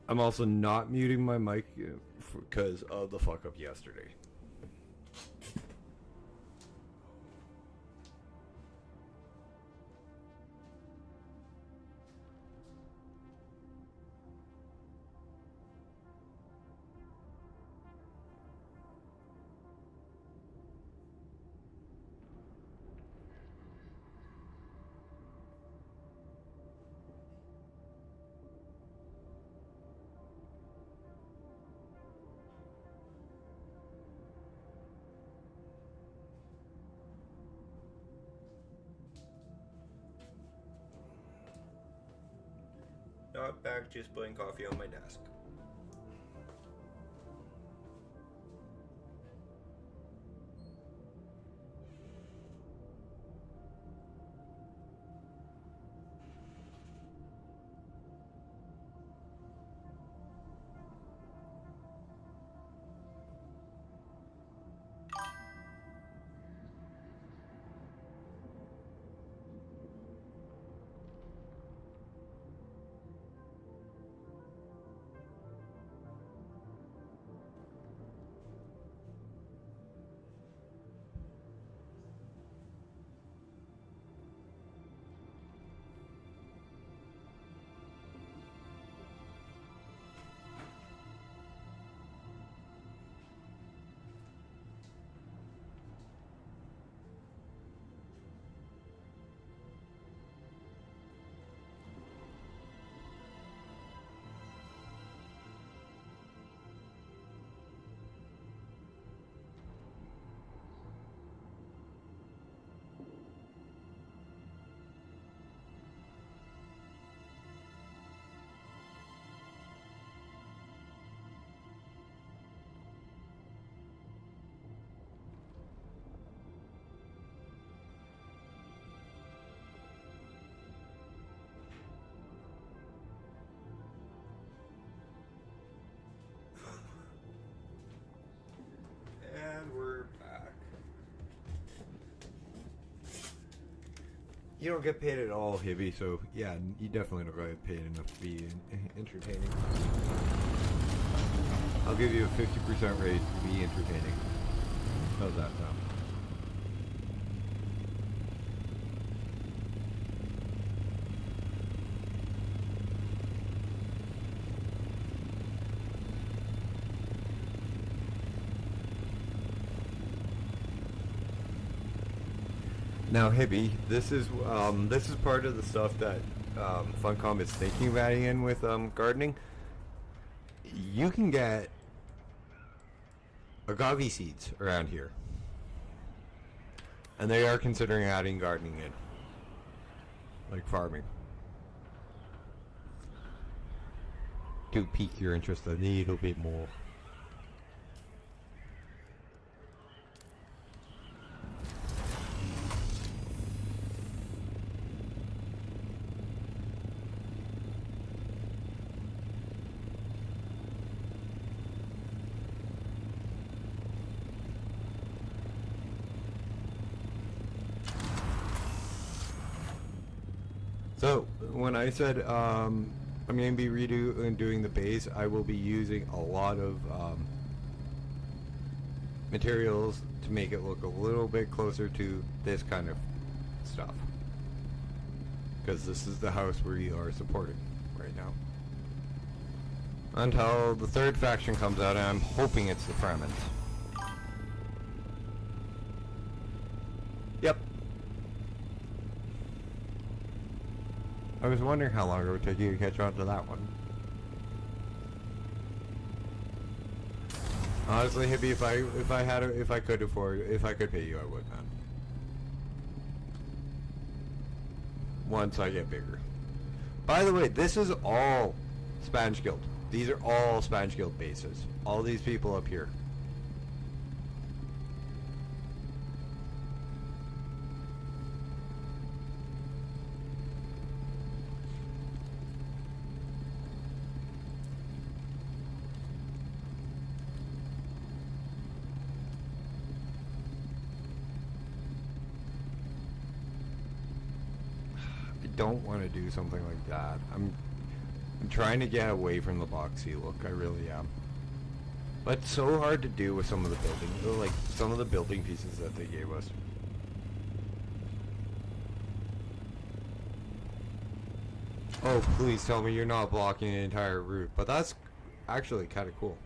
I'm also not muting my mic because of the fuck up yesterday. Not back, just putting coffee on my desk. And we're back. You don't get paid at all, Hibby, so yeah, you definitely don't get paid enough to be entertaining. I'll give you a 50% raise to be entertaining. How's that sound? Now, Hibby, this is part of the stuff that Funcom is thinking of adding in with gardening. You can get agave seeds around here, and they are considering adding gardening in, like farming, to pique your interest a little bit more. So, when I said I'm going to be doing the base, I will be using a lot of materials to make it look a little bit closer to this kind of stuff. Because this is the house we are supporting right now. Until the third faction comes out, and I'm hoping it's the Fremens. Yep. I was wondering how long it would take you to catch on to that one. Honestly, Hippie, if I could pay you, I would, man. Once I get bigger. By the way, this is all Spanish Guild. These are all Spanish Guild bases. All these people up here. Don't want to do something like that. I'm trying to get away from the boxy look. I really am. But it's so hard to do with some of the building, like some of the building pieces that they gave us. Oh, please tell me you're not blocking the entire route. But that's actually kind of cool.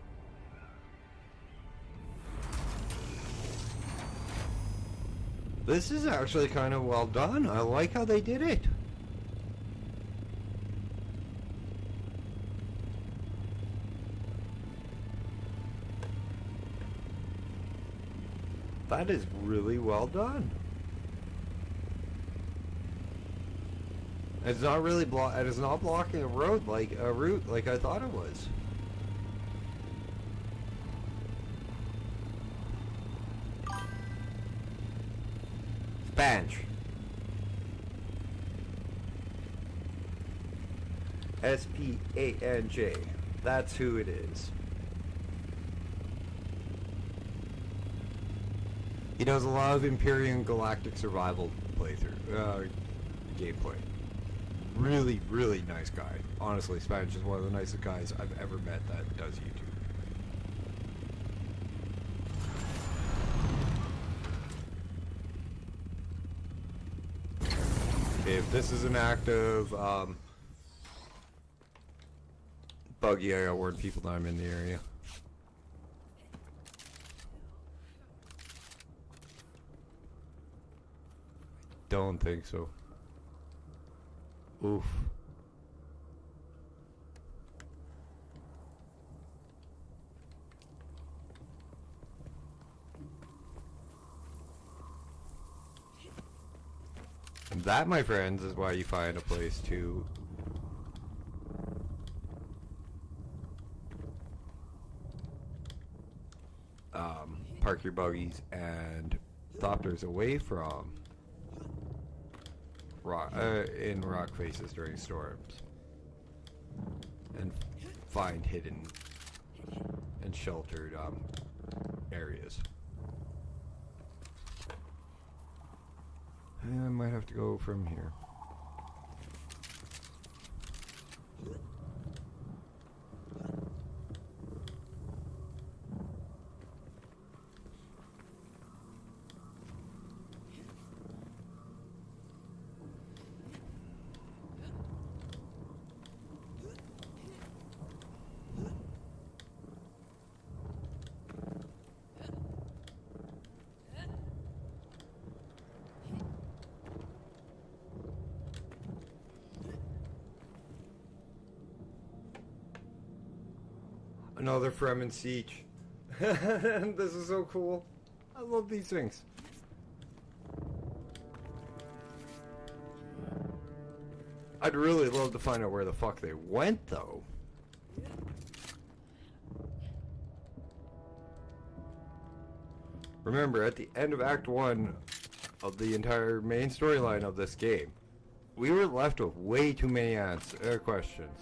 This is actually kind of well done. I like how they did it. That is really well done. It's not really it is not blocking a route like I thought it was. Spanish. S-P-A-N-J. That's who it is. He does a lot of Imperium Galactic Survival playthrough, gameplay. Really, really nice guy. Honestly, Spanish is one of the nicest guys I've ever met that does YouTube. Okay, if this is an active, buggy, I gotta warn people that I'm in the area. Don't think so. Oof. And that, my friends, is why you find a place to park your buggies and thopters away from in rock faces during storms, and find hidden and sheltered areas. And I might have to go from here. Another Fremen siege. This is so cool. I love these things. I'd really love to find out where the fuck they went, though. Remember, at the end of Act 1 of the entire main storyline of this game, we were left with way too many questions.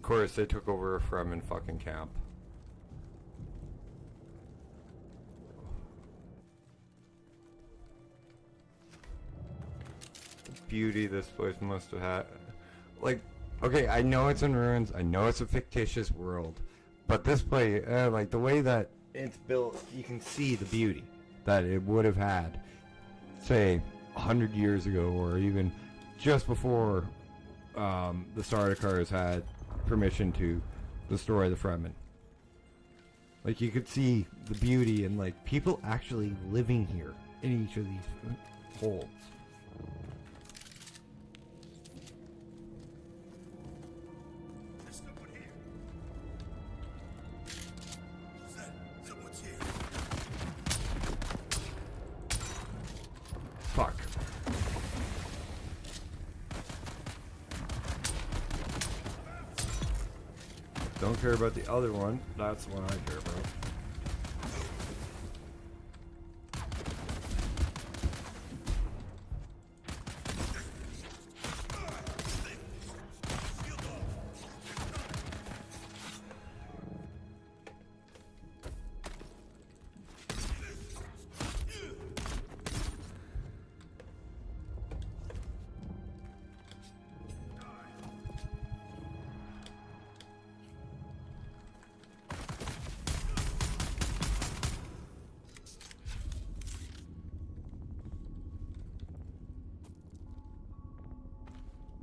Of course, they took over a Fremen fucking camp. The beauty this place must have had. Like, okay, I know it's in ruins, I know it's a fictitious world, but this place, like the way that it's built, you can see the beauty that it would have had, say, 100 years ago, or even just before the Sardaukars had permission to destroy the Fremen. Like, you could see the beauty and, like, people actually living here in each of these holds. There's someone here. Someone's here. Fuck. Don't care about the other one. That's the one I care about.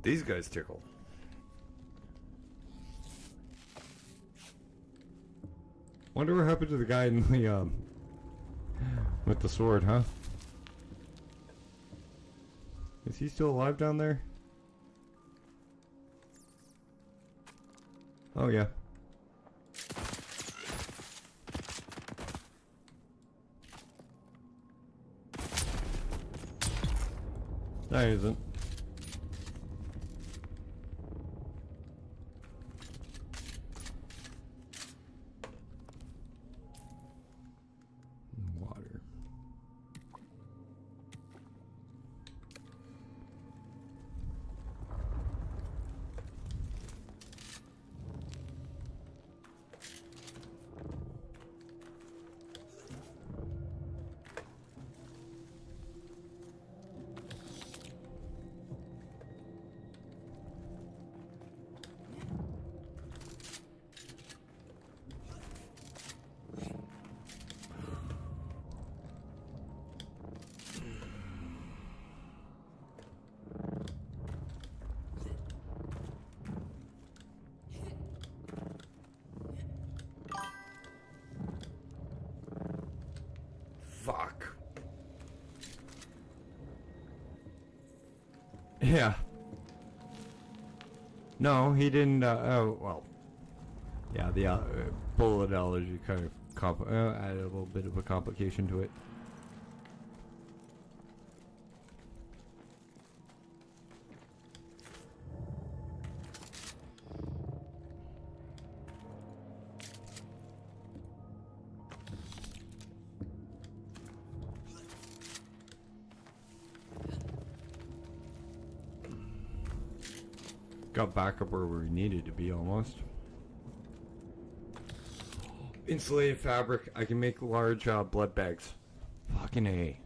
These guys tickle. Wonder what happened to the guy in the with the sword, huh? Is he still alive down there? Oh yeah. No, he isn't. Water. Fuck. Yeah. No, he didn't. Oh, well. Yeah, the bullet allergy kind of added a little bit of a complication to it. Got back up where we needed to be almost. Insulated fabric. I can make large blood bags. Fucking A.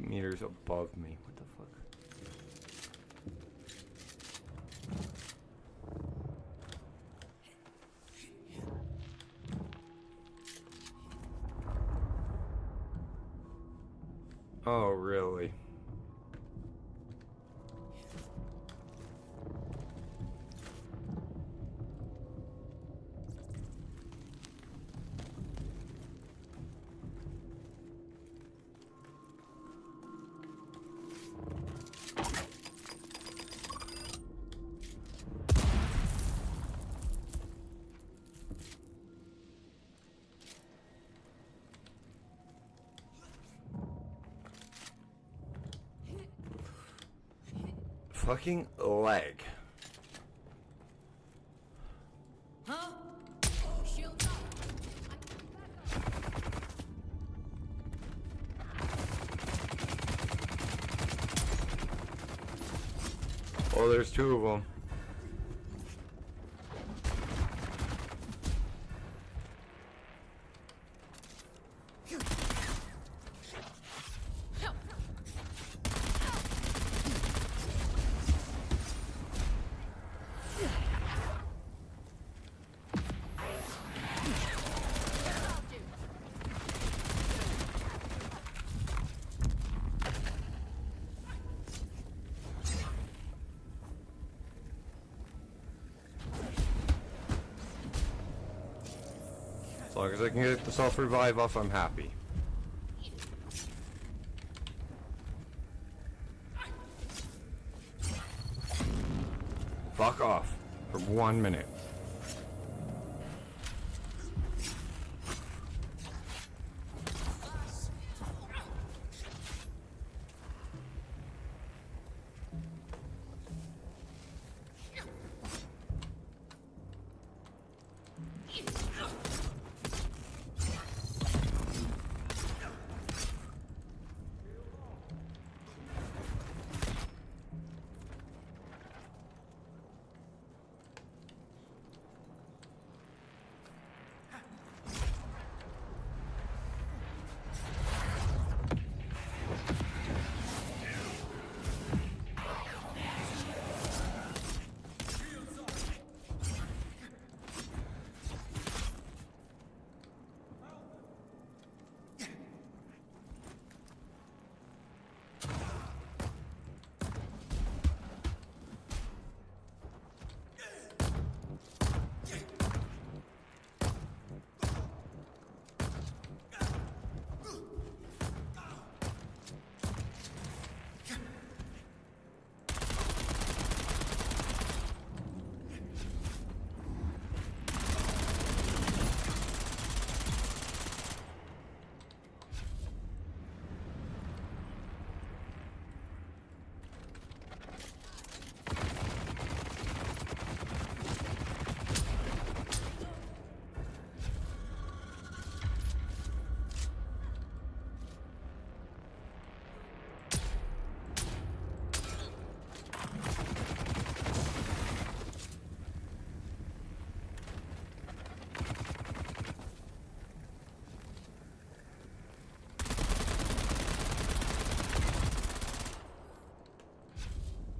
Meters above me. What the fuck? Oh, really? Fucking leg. Huh? Shield up. Oh, there's two of them. long as I can get the self-revive off, I'm happy. Fuck off for 1 minute.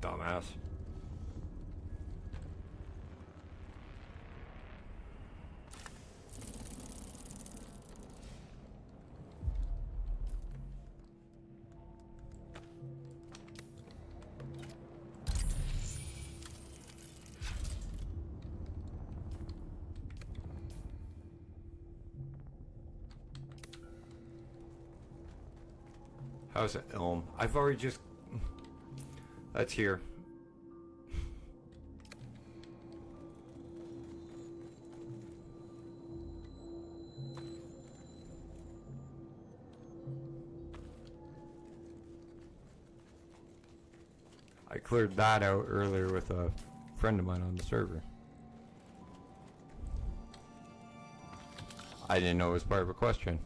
Dumbass. How's it, Elm? I've already just... That's here. I cleared that out earlier with a friend of mine on the server. I didn't know it was part of a question.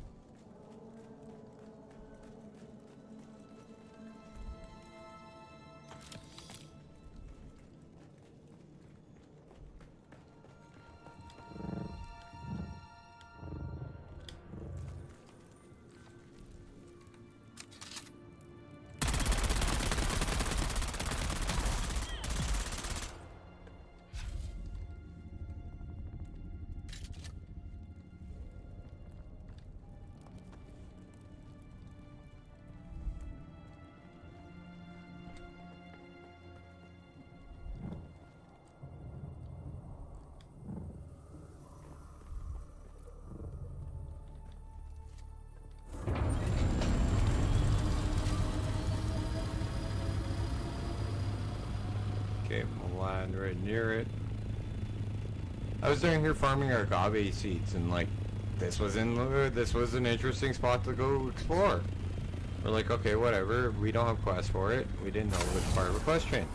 Okay, we'll land right near it. I was down here farming our agave seeds, and like, this was an interesting spot to go explore. We're like, okay, whatever. We don't have quests for it. We didn't know it was part of a quest chain.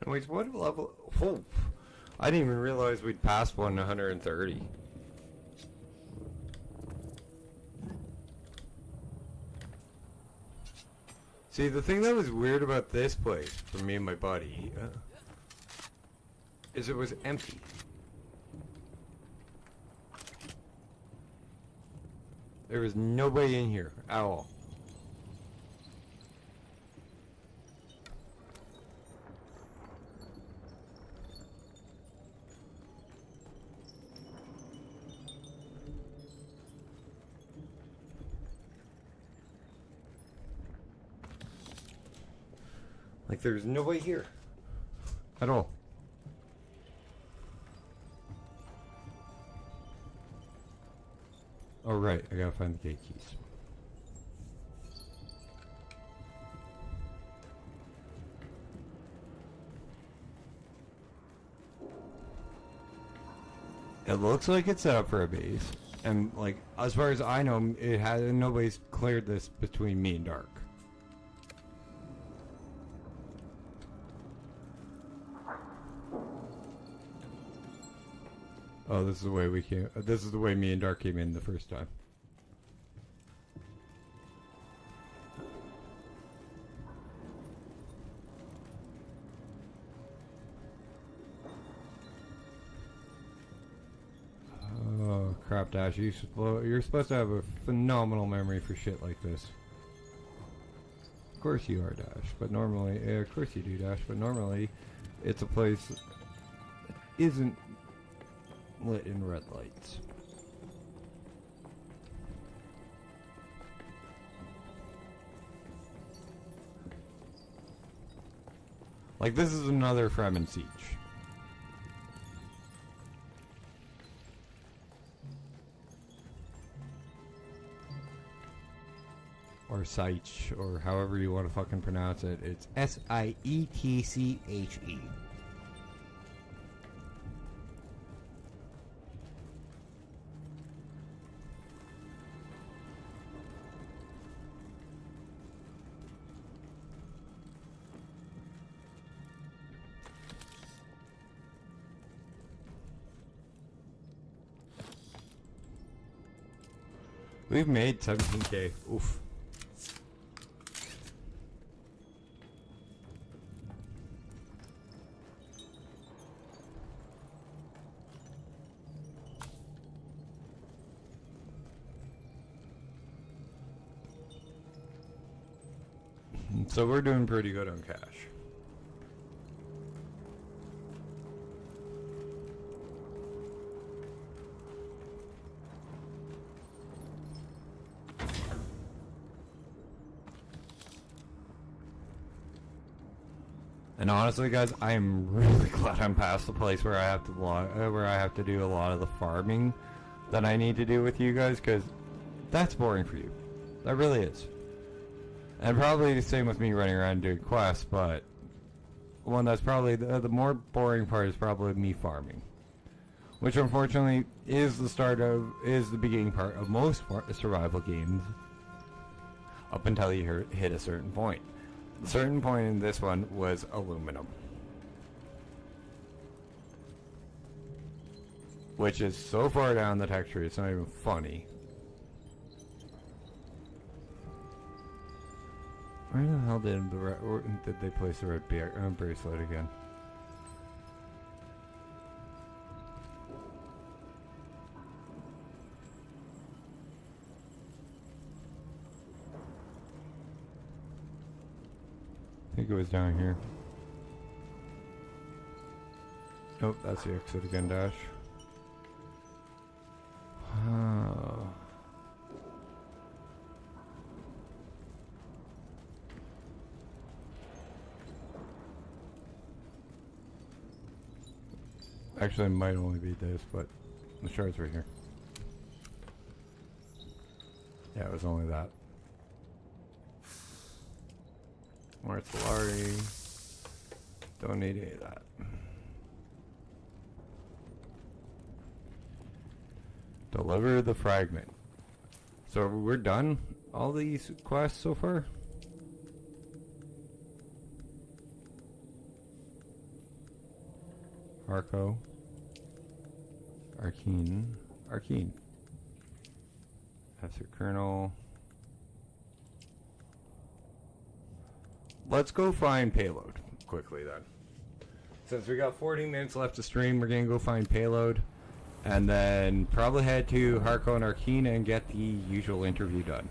Wait, what level? Oh, I didn't even realize we'd passed 130. See, the thing that was weird about this place, for me and my buddy, is it was empty. There was nobody in here at all. Like, there's nobody here at all. Oh, right, I gotta find the gate keys. It looks like it's set up for a base, and like, as far as I know, it has nobody's cleared this between me and Dark. Oh, this is the way we came. This is the way me and Dark came in the first time. Oh crap, Dash! You're supposed to have a phenomenal memory for shit like this. Of course you are, Dash. But normally, of course you do, Dash. But normally, it's a place that isn't lit in red lights. Like, this is another Fremen siege. Or Siege, or however you want to fucking pronounce it. It's S-I-E-T-C-H-E. We've made 17k. Oof. So we're doing pretty good on cash. And honestly, guys, I am really glad I'm past the place where I have to do a lot of the farming that I need to do with you guys, because that's boring for you. That really is. And probably the same with me running around doing quests, but one that's probably the more boring part is probably me farming, which unfortunately is the beginning part of most survival games up until you hit a certain point. The certain point in this one was aluminum, which is so far down the texture it's not even funny. Where the hell did they place the red bracelet again? I think it was down here. Nope, that's the exit again, Dash. Oh. Actually, it might only be this, but the shard's right here. Yeah, it was only that. Martellari. Don't need any of that. Deliver the fragment. So we're done? All these quests so far? Arco. Arcane. That's your Colonel. let's go find payload quickly then. Since we got 40 minutes left to stream, we're gonna go find payload, and then probably head to Harko and Arkina and get the usual interview done.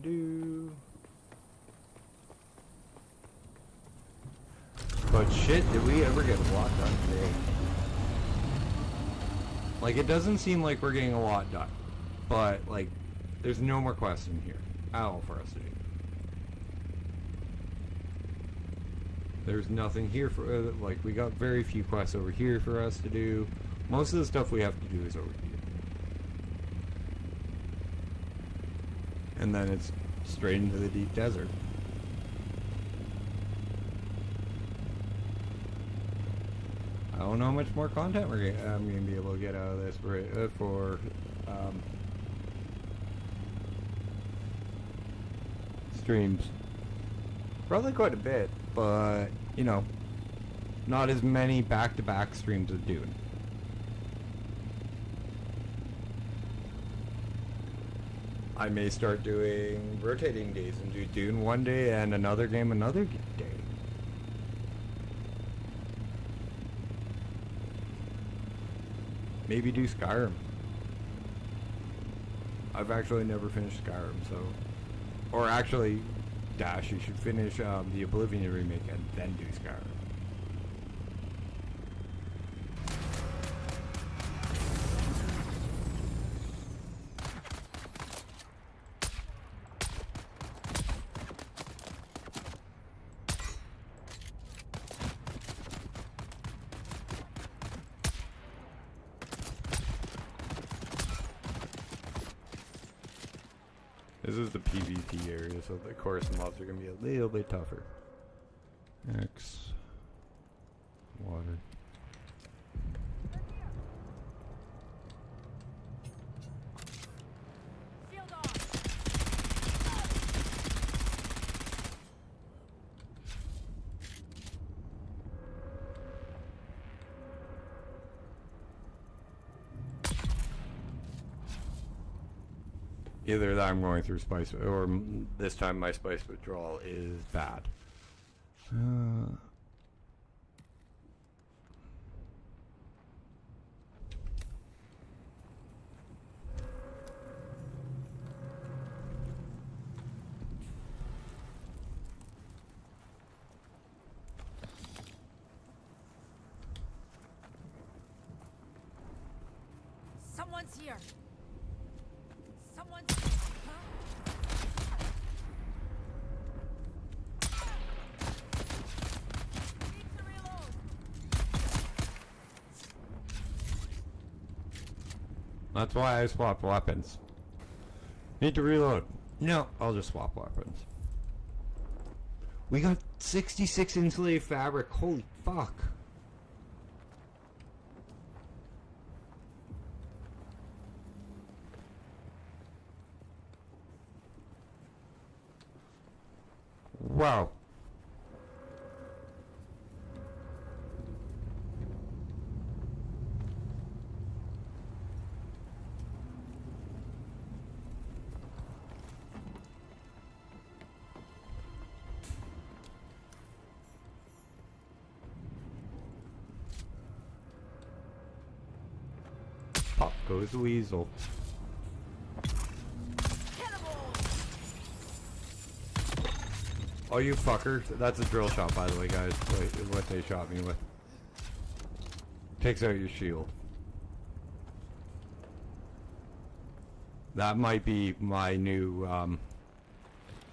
Do. But shit, did we ever get a lot done today? Like, it doesn't seem like we're getting a lot done. But, like, there's no more quests in here at all for us to do. There's nothing here for, like, we got very few quests over here for us to do. Most of the stuff we have to do is over here. And then it's straight into the deep desert. I don't know how much more content I'm going to be able to get out of this for streams. Probably quite a bit, but, you know, not as many back-to-back streams of Dune. I may start doing rotating days and do Dune one day and another game another day. Maybe do Skyrim. I've actually never finished Skyrim, so... Or actually, Dash, you should finish the Oblivion remake and then do Skyrim. This is the PvP area, so of course the mobs are going to be a little bit tougher. X. Water. Either that I'm going through spice, or this time my spice withdrawal is bad. Someone's here. Someone's. Need to reload. That's why I swap weapons. Need to reload. No, I'll just swap weapons. We got 66 insulated fabric. Holy fuck. Wow. Pop goes the weasel. Oh, you fucker. That's a drill shot, by the way, guys. Wait, what they shot me with. Takes out your shield. That might be my new,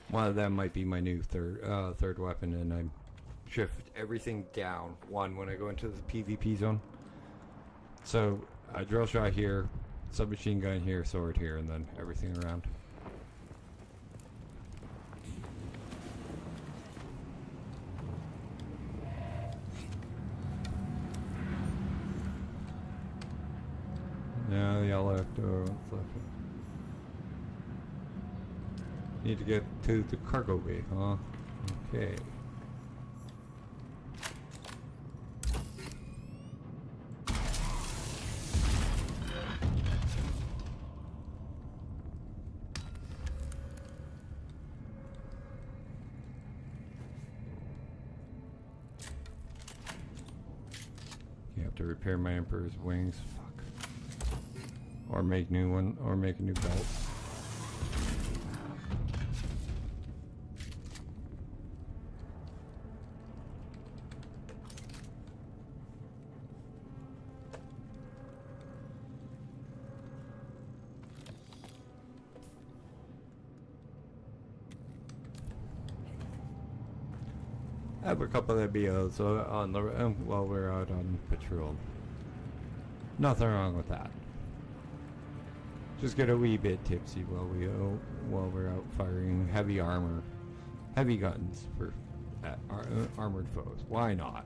one of them might be my new third weapon, and I shift everything down one when I go into the PvP zone. So, a drill shot here, submachine gun here, sword here, and then everything around. Yeah, y'all left. What's left? Need to get to the cargo bay, huh? Okay. repair my Emperor's wings. Fuck. Or make new one, or make a new belt. I have a couple of BOs on the while we're out on patrol. Nothing wrong with that. Just get a wee bit tipsy while we're out firing heavy armor, heavy guns for armored foes. Why not?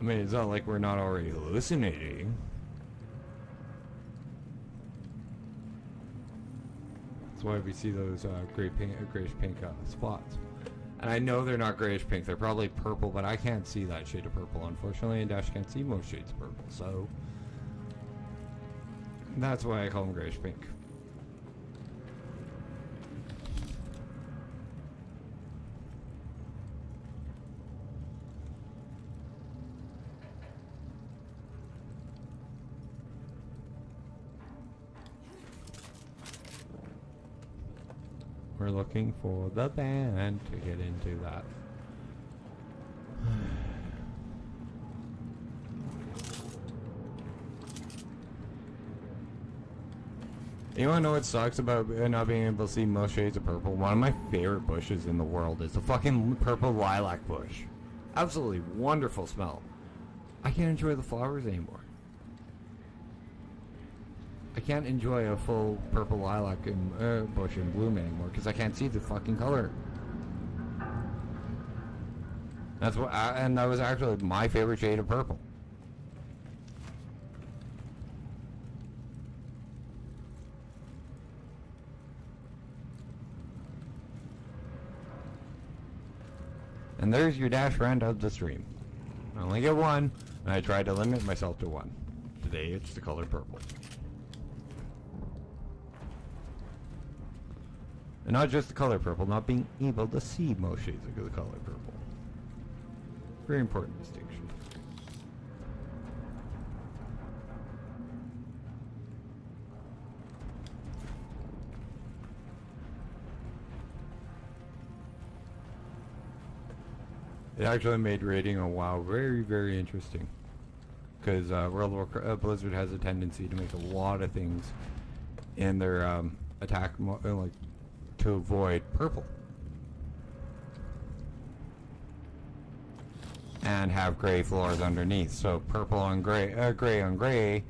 I mean, it's not like we're not already hallucinating. That's why we see those grayish pink spots. And I know they're not grayish pink, they're probably purple, but I can't see that shade of purple, unfortunately, and Dash can't see most shades of purple, so that's why I call them grayish pink. We're looking for the band to get into that. You wanna know what sucks about not being able to see most shades of purple? One of my favorite bushes in the world is the fucking purple lilac bush. Absolutely wonderful smell. I can't enjoy the flowers anymore. I can't enjoy a full purple lilac bush in bloom anymore because I can't see the fucking color. That's what, and that was actually my favorite shade of purple. And there's your Dash friend of the stream. I only get one, and I tried to limit myself to one. Today it's the color purple. And not just the color purple, not being able to see most shades of the color purple. Very important distinction. It actually made raiding on WoW very, very interesting. Because Blizzard has a tendency to make a lot of things in their attack, like, to avoid purple. And have gray floors underneath. So purple on gray, gray on gray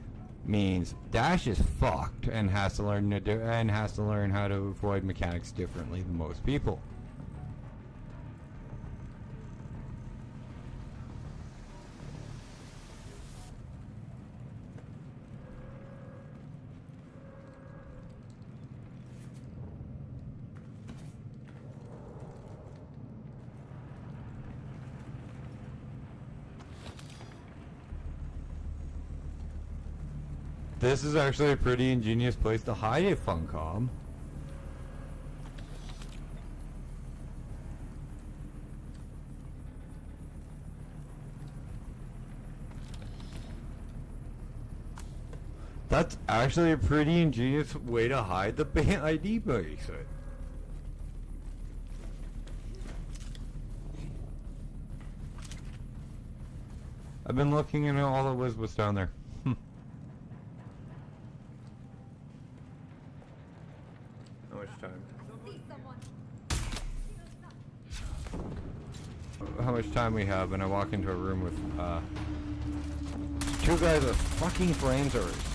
means Dash is fucked and has to learn how to avoid mechanics differently than most people. This is actually a pretty ingenious place to hide a Funcom. That's actually a pretty ingenious way to hide the ID base. I've been looking and all it was down there. How much time? How much time we have, and I walk into a room with two guys with fucking flamethrowers.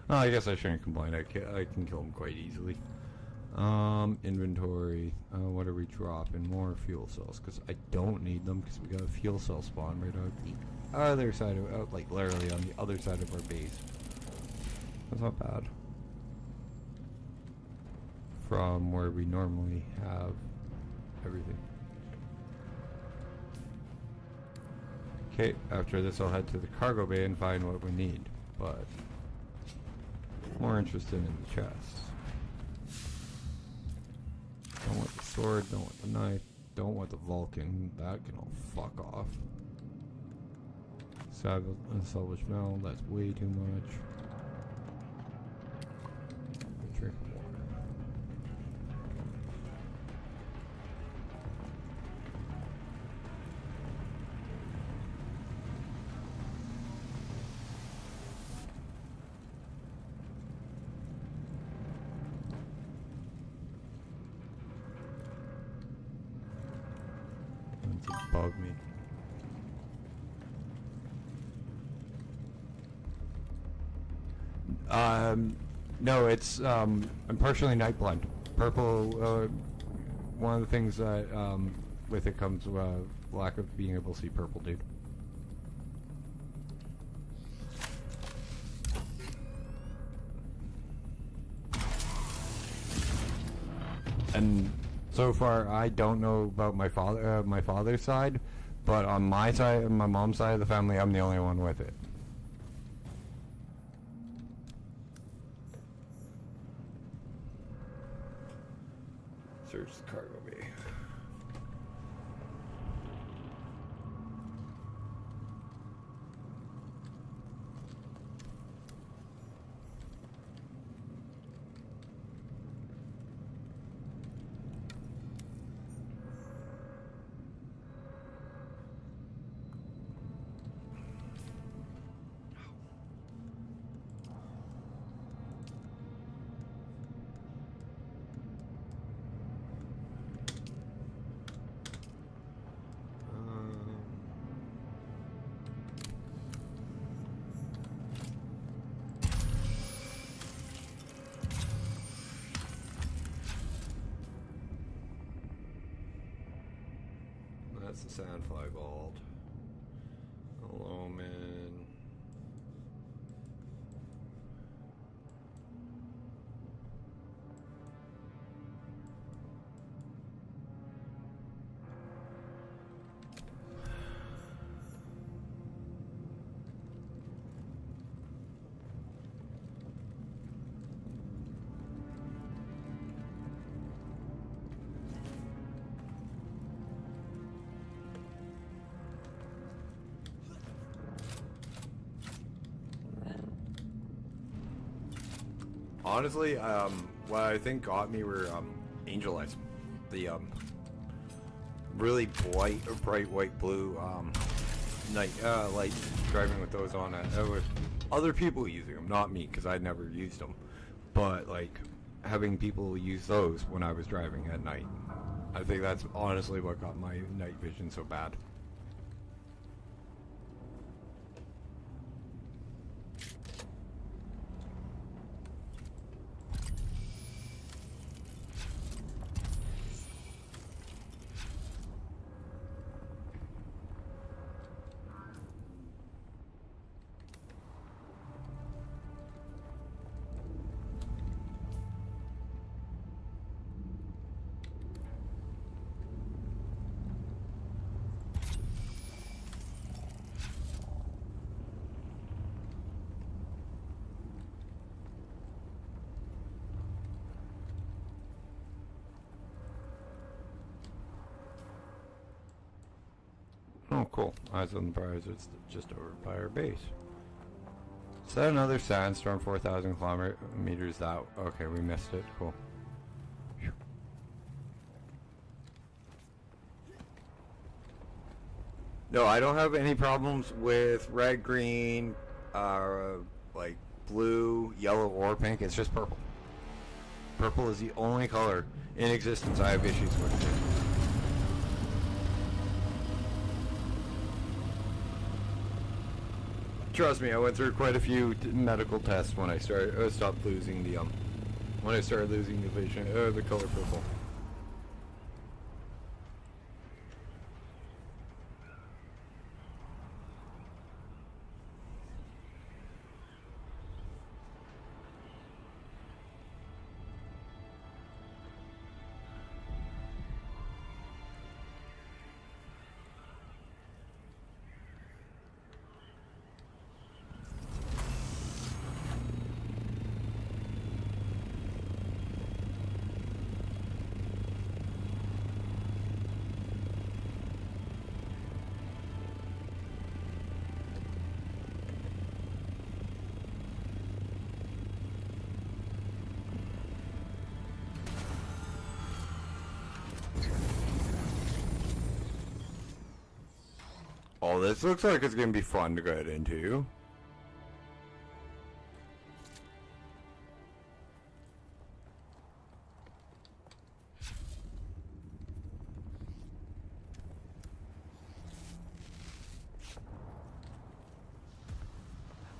Oh, I guess I shouldn't complain. I can kill them quite easily. Inventory. What are we dropping? More fuel cells, because I don't need them, because we got a fuel cell spawn right out the other side of, like literally on the other side of our base. That's not bad. From where we normally have everything. Okay, after this I'll head to the cargo bay and find what we need, but more interested in the chests. Don't want the sword, don't want the knife, don't want the Vulcan, that can all fuck off. Salvage metal, that's way too much. Drink water. It's above me. No, it's, I'm partially night blind. Purple, one of the things that, with it comes, lack of being able to see purple, dude. And so far, I don't know about my father's side, but on my side, my mom's side of the family, I'm the only one with it. Search the cargo bay. That's the sandfly vault. Loman. Honestly, what I think got me were angel eyes. The really bright white blue night light, driving with those on with other people using them, not me, because I'd never used them. But like having people use those when I was driving at night, I think that's honestly what got my night vision so bad. Oh, cool. Eyes on the prize. It's just over by our base. Is that another sandstorm? 4,000 kilometers out. Okay, we missed it. Cool. Whew. No, I don't have any problems with red, green, like blue, yellow, or pink. It's just purple. Purple is the only color in existence I have issues with. Trust me, I went through quite a few medical tests when I stopped losing the when I started losing the vision, the color purple. Oh, this looks like it's gonna be fun to get into.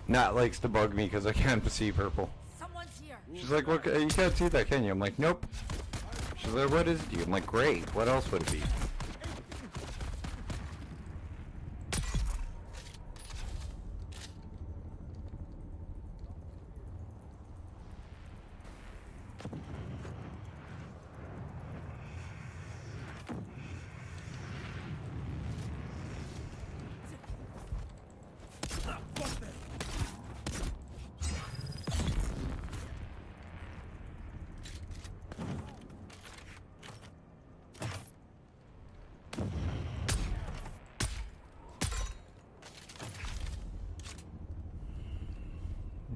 Nat likes to bug me because I can't see purple. Someone's here. She's like, "Look, you can't see that, can you?" I'm like, "Nope." She's like, "What is it?" I'm like, "Great. What else would it be?"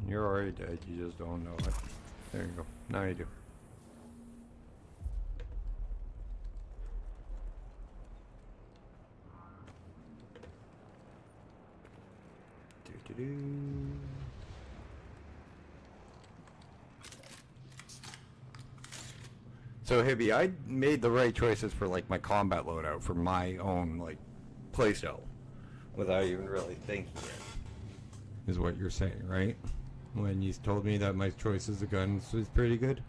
You're already dead, you just don't know it. There you go. Now you do. Do-do-do. So Hibby, I made the right choices for like my combat loadout for my own like playstyle without even really thinking it. Is what you're saying, right? When you told me that my choices of guns was pretty good.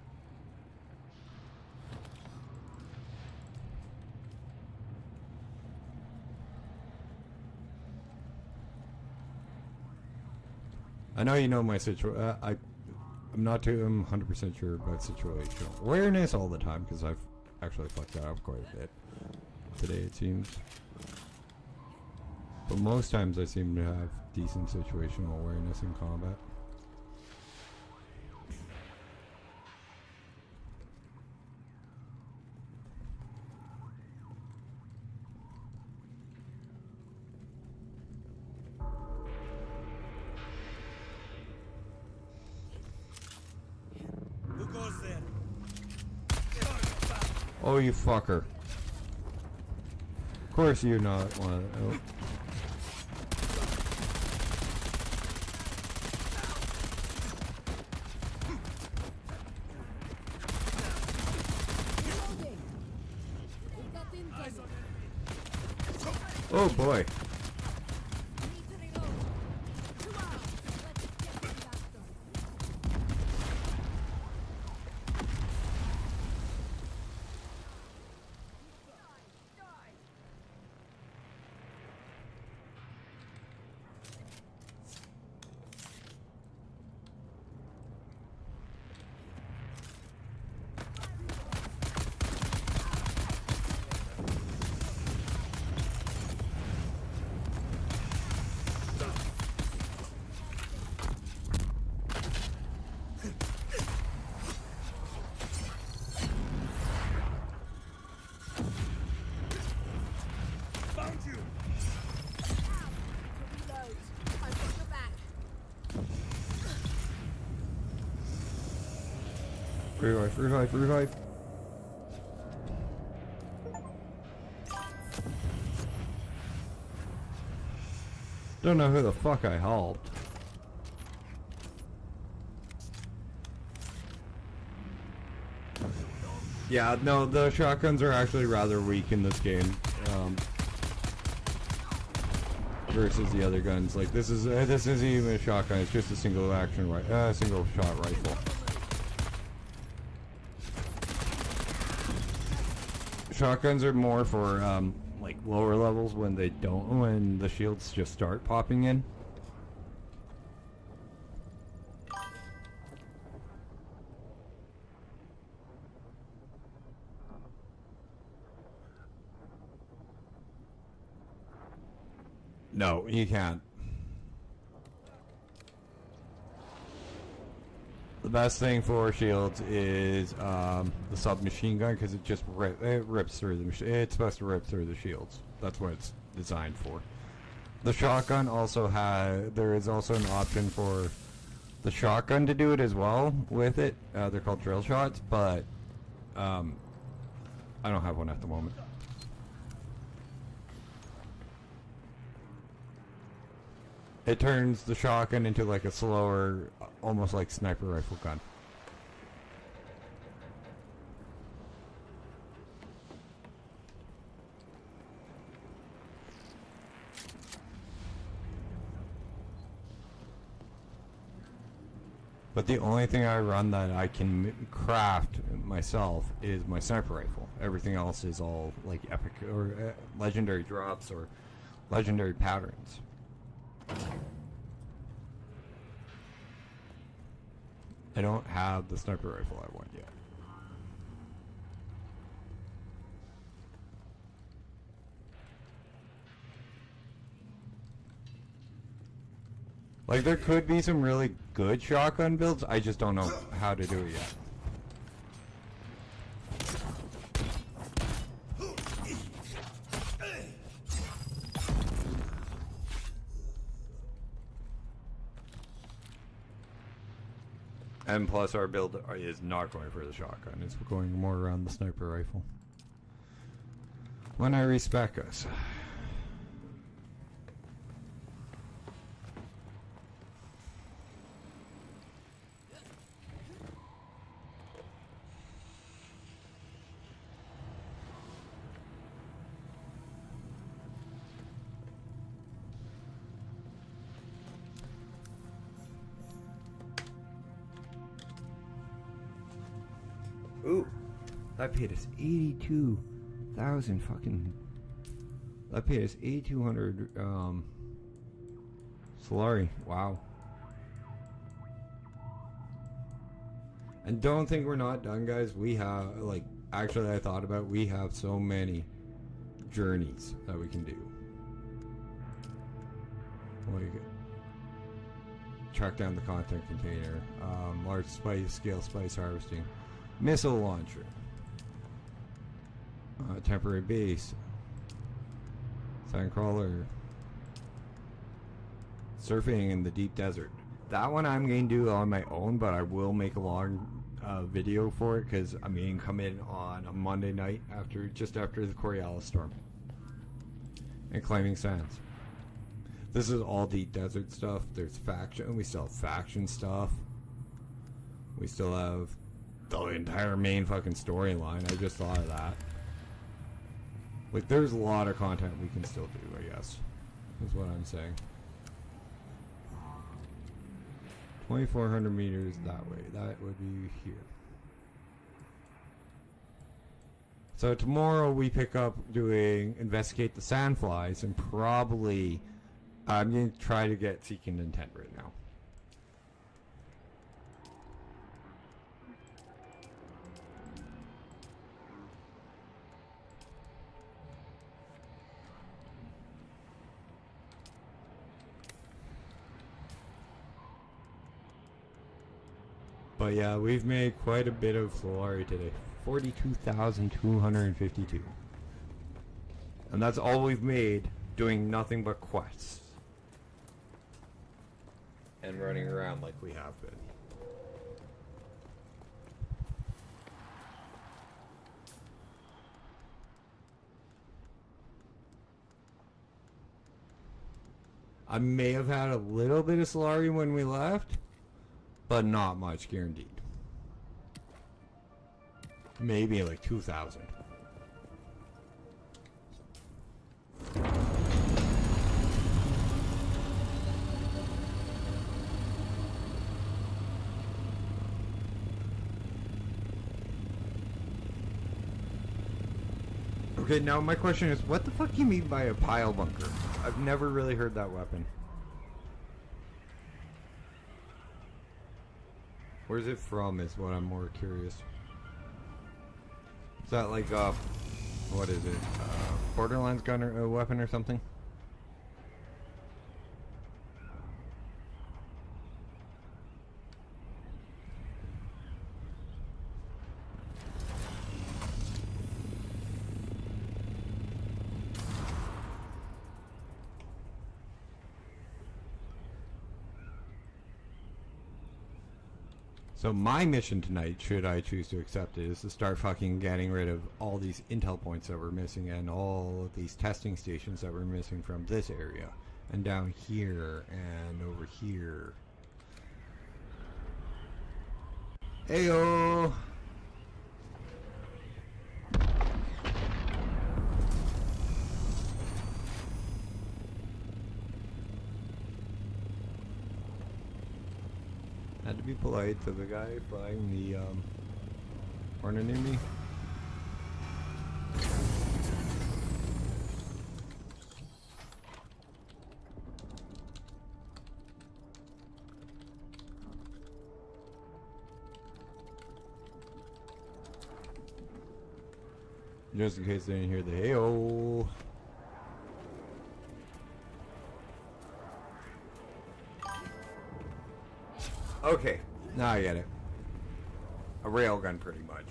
I know you know my situation. I'm not too. I'm 100% sure about situational awareness all the time because I've actually fucked that up quite a bit today, it seems. But most times I seem to have decent situational awareness in combat. Who goes there? Oh, you fucker. Of course you're not one of them. Oh boy. Found you! Revive, revive, revive. Don't know who the fuck I helped. Yeah, no, the shotguns are actually rather weak in this game. versus the other guns. Like this isn't even a shotgun. It's just a single single shot rifle. Shotguns are more for like lower levels when the shields just start popping in. No, you can't. The best thing for shields is the submachine gun because it just rips through the. It's supposed to rip through the shields. That's what it's designed for. The shotgun also there is also an option for the shotgun to do it as well with it. They're called drill shots, but I don't have one at the moment. It turns the shotgun into like a slower, almost like sniper rifle gun. But the only thing I run that I can craft myself is my sniper rifle. Everything else is all like epic or legendary drops or legendary patterns. I don't have the sniper rifle I want yet. Like there could be some really good shotgun builds, I just don't know how to do it yet. And plus our build is not going for the shotgun, it's going more around the sniper rifle. When I respec us. Ooh, that paid us 82,000 fucking. That paid us 8,200 Solari. Wow. And don't think we're not done, guys. We have, like, actually, I thought about, we have so many journeys that we can do. Like, track down the content container, large scale spice harvesting. Missile launcher, temporary base, sandcrawler, surfing in the deep desert. That one I'm going to do on my own, but I will make a long video for it because I'm going to come in on a Monday night just after the Coriolis storm and claiming sands. This is all deep desert stuff. There's faction. We still have faction stuff. We still have the entire main fucking storyline. I just thought of that. Like, there's a lot of content we can still do, I guess. Is what I'm saying. 2,400 meters that way. That would be here. So tomorrow we pick up doing investigate the sandflies, and probably I'm going to try to get Seeking Intent right now. But yeah, we've made quite a bit of Solari today. 42,252. And that's all we've made doing nothing but quests. And running around like we have been. I may have had a little bit of Solari when we left, but not much, guaranteed. Maybe like 2,000. Okay, now my question is, what the fuck do you mean by a pile bunker? I've never really heard that weapon. Where's it from is what I'm more curious. Is that like, what is it? Borderlands gun or a weapon or something? So my mission tonight, should I choose to accept it, is to start fucking getting rid of all these intel points that we're missing and all of these testing stations that we're missing from this area. And down here and over here. Heyo! Had to be polite to the guy flying the hornet near me. Just in case they didn't hear the hey-oh. Okay, now I get it. A railgun, pretty much.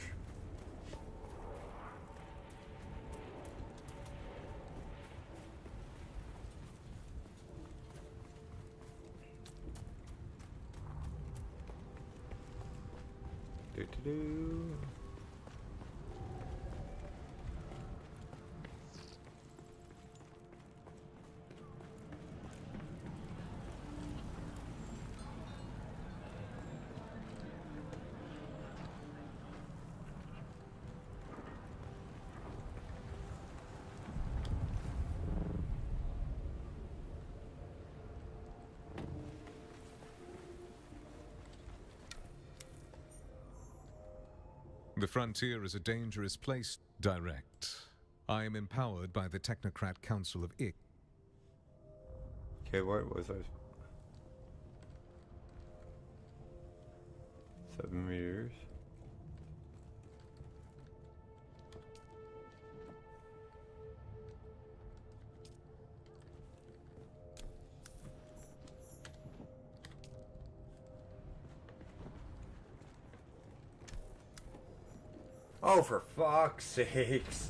Do-do-do. The frontier is a dangerous place. Direct. I am empowered by the Technocrat Council of Ik. Okay, what was I? 7 meters. Oh, for fuck's sakes.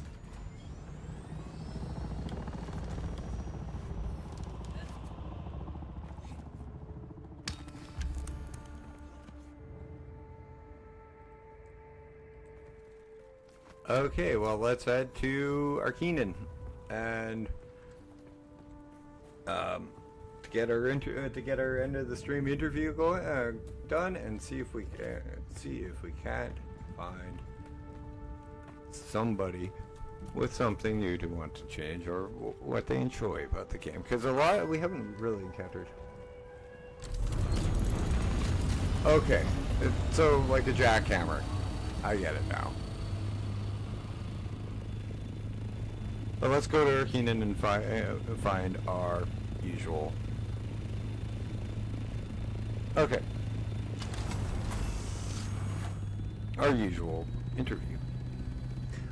Okay, well, let's head to Arkenan and to get our end of the stream interview going done, and see if we can't find somebody with something new to want to change or what they enjoy about the game, because a lot we haven't really encountered. Okay, so like a jackhammer, I get it now. But let's go to Arkenan and find our usual. Okay. Our usual interview.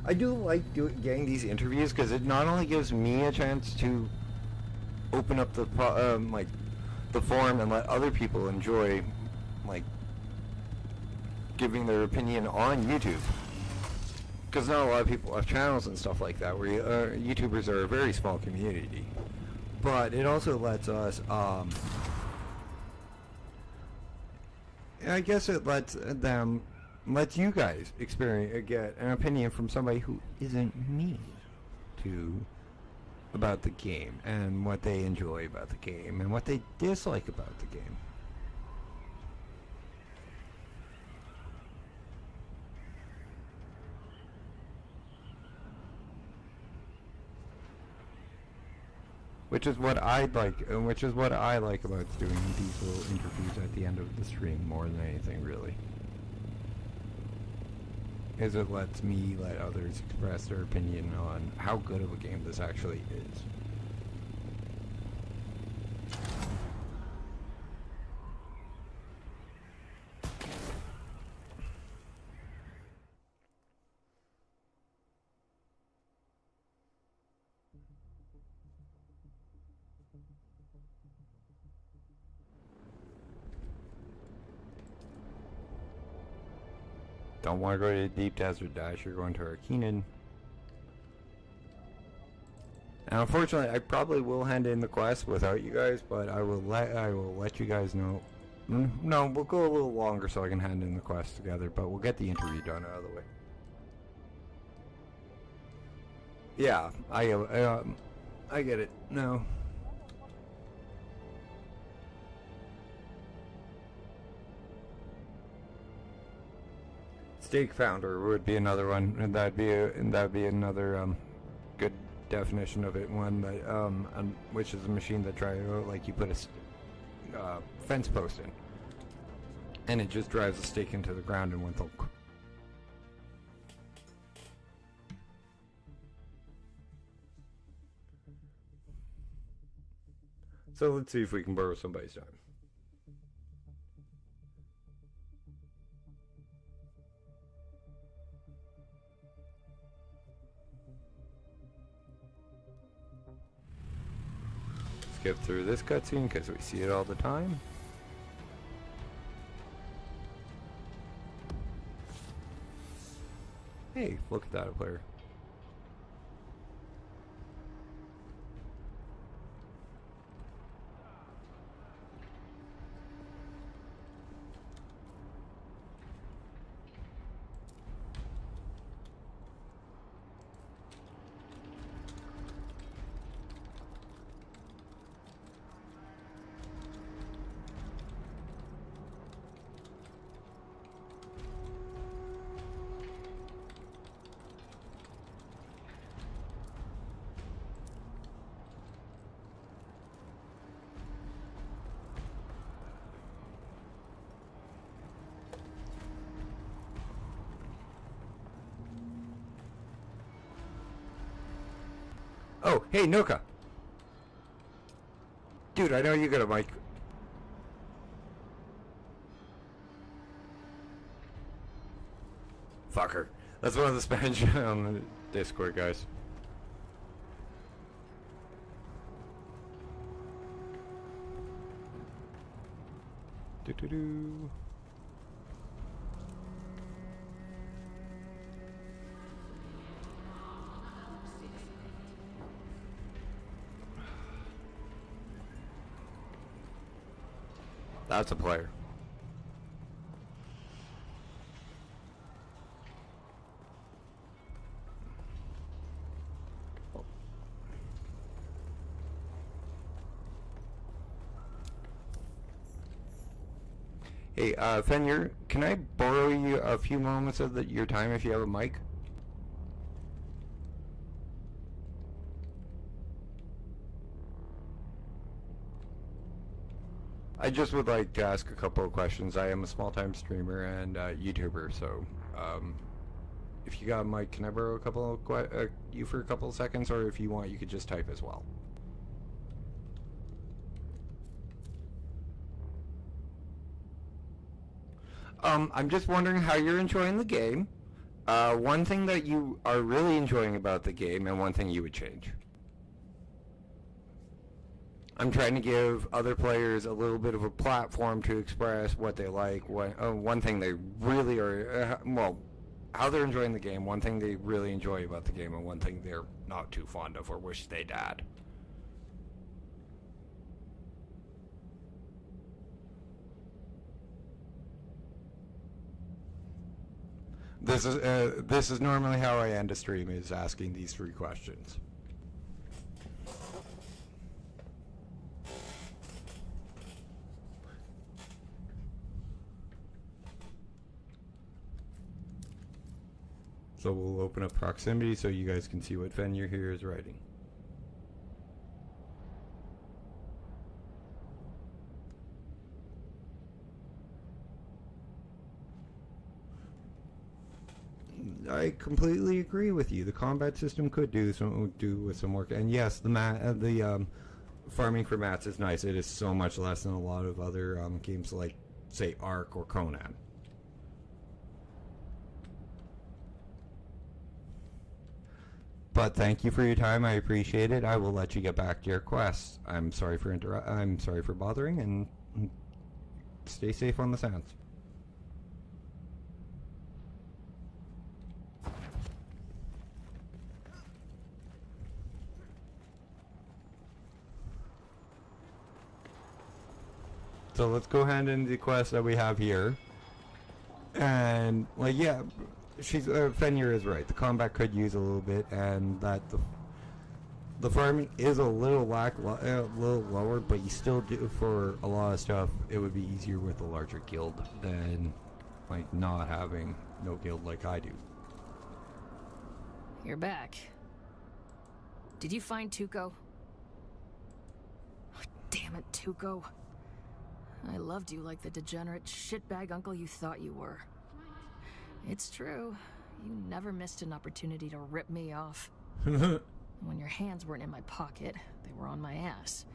I do like getting these interviews because it not only gives me a chance to open up the the forum and let other people enjoy like giving their opinion on YouTube. Because not a lot of people have channels and stuff like that, where YouTubers are a very small community. But it also lets us, I guess it lets you guys get an opinion from somebody who isn't me about the game, and what they enjoy about the game, and what they dislike about the game. Which is what I like about doing these little interviews at the end of the stream more than anything, really. is it lets me let others express their opinion on how good of a game this actually is. Don't want to go to the Deep Desert Dash, you're going to Arrakis. And unfortunately, I probably will hand in the quest without you guys, but I will let you guys know. No, we'll go a little longer so I can hand in the quest together, but we'll get the interview done out of the way. Yeah, I get it. No. Steak founder would be another one, and that'd be another good definition of it. One that which is a machine that like you put a fence post in, and it just drives the stake into the ground in one thunk. So let's see if we can borrow somebody's time. Skip through this cutscene because we see it all the time. Hey, look at that, a player. Oh, hey, Nuka. Dude, I know you got a mic. Fucker. That's one of the Spanish on the Discord, guys. Do-do-do. That's a player. Hey, Fenrir, can I borrow you a few moments of your time if you have a mic? I just would like to ask a couple of questions. I am a small-time streamer and YouTuber, so if you got a mic, can I borrow a couple of you for a couple of seconds, or if you want, you could just type as well. I'm just wondering how you're enjoying the game. One thing that you are really enjoying about the game, and one thing you would change. I'm trying to give other players a little bit of a platform to express what they like. One thing they really are, how they're enjoying the game, one thing they really enjoy about the game, and one thing they're not too fond of or wish they'd add. This is normally how I end a stream, is asking these 3 questions. So we'll open up proximity so you guys can see what Fenrir here is writing. I completely agree with you. The combat system could do with some work. And yes, the farming for mats is nice. It is so much less than a lot of other games like, say, Ark or Conan. But thank you for your time. I appreciate it. I will let you get back to your quest. I'm sorry for bothering, and stay safe on the sands. So let's go hand in the quest that we have here. And, like, yeah, Fenrir is right. The combat could use a little bit, and that the farming is a little little lower, but you still do, for a lot of stuff, it would be easier with a larger guild than, like, not having no guild like I do. You're back. Did you find Tuco? Damn it, Tuco. I loved you like the degenerate shitbag uncle you thought you were. It's true. You never missed an opportunity to rip me off. When your hands weren't in my pocket, they were on my ass.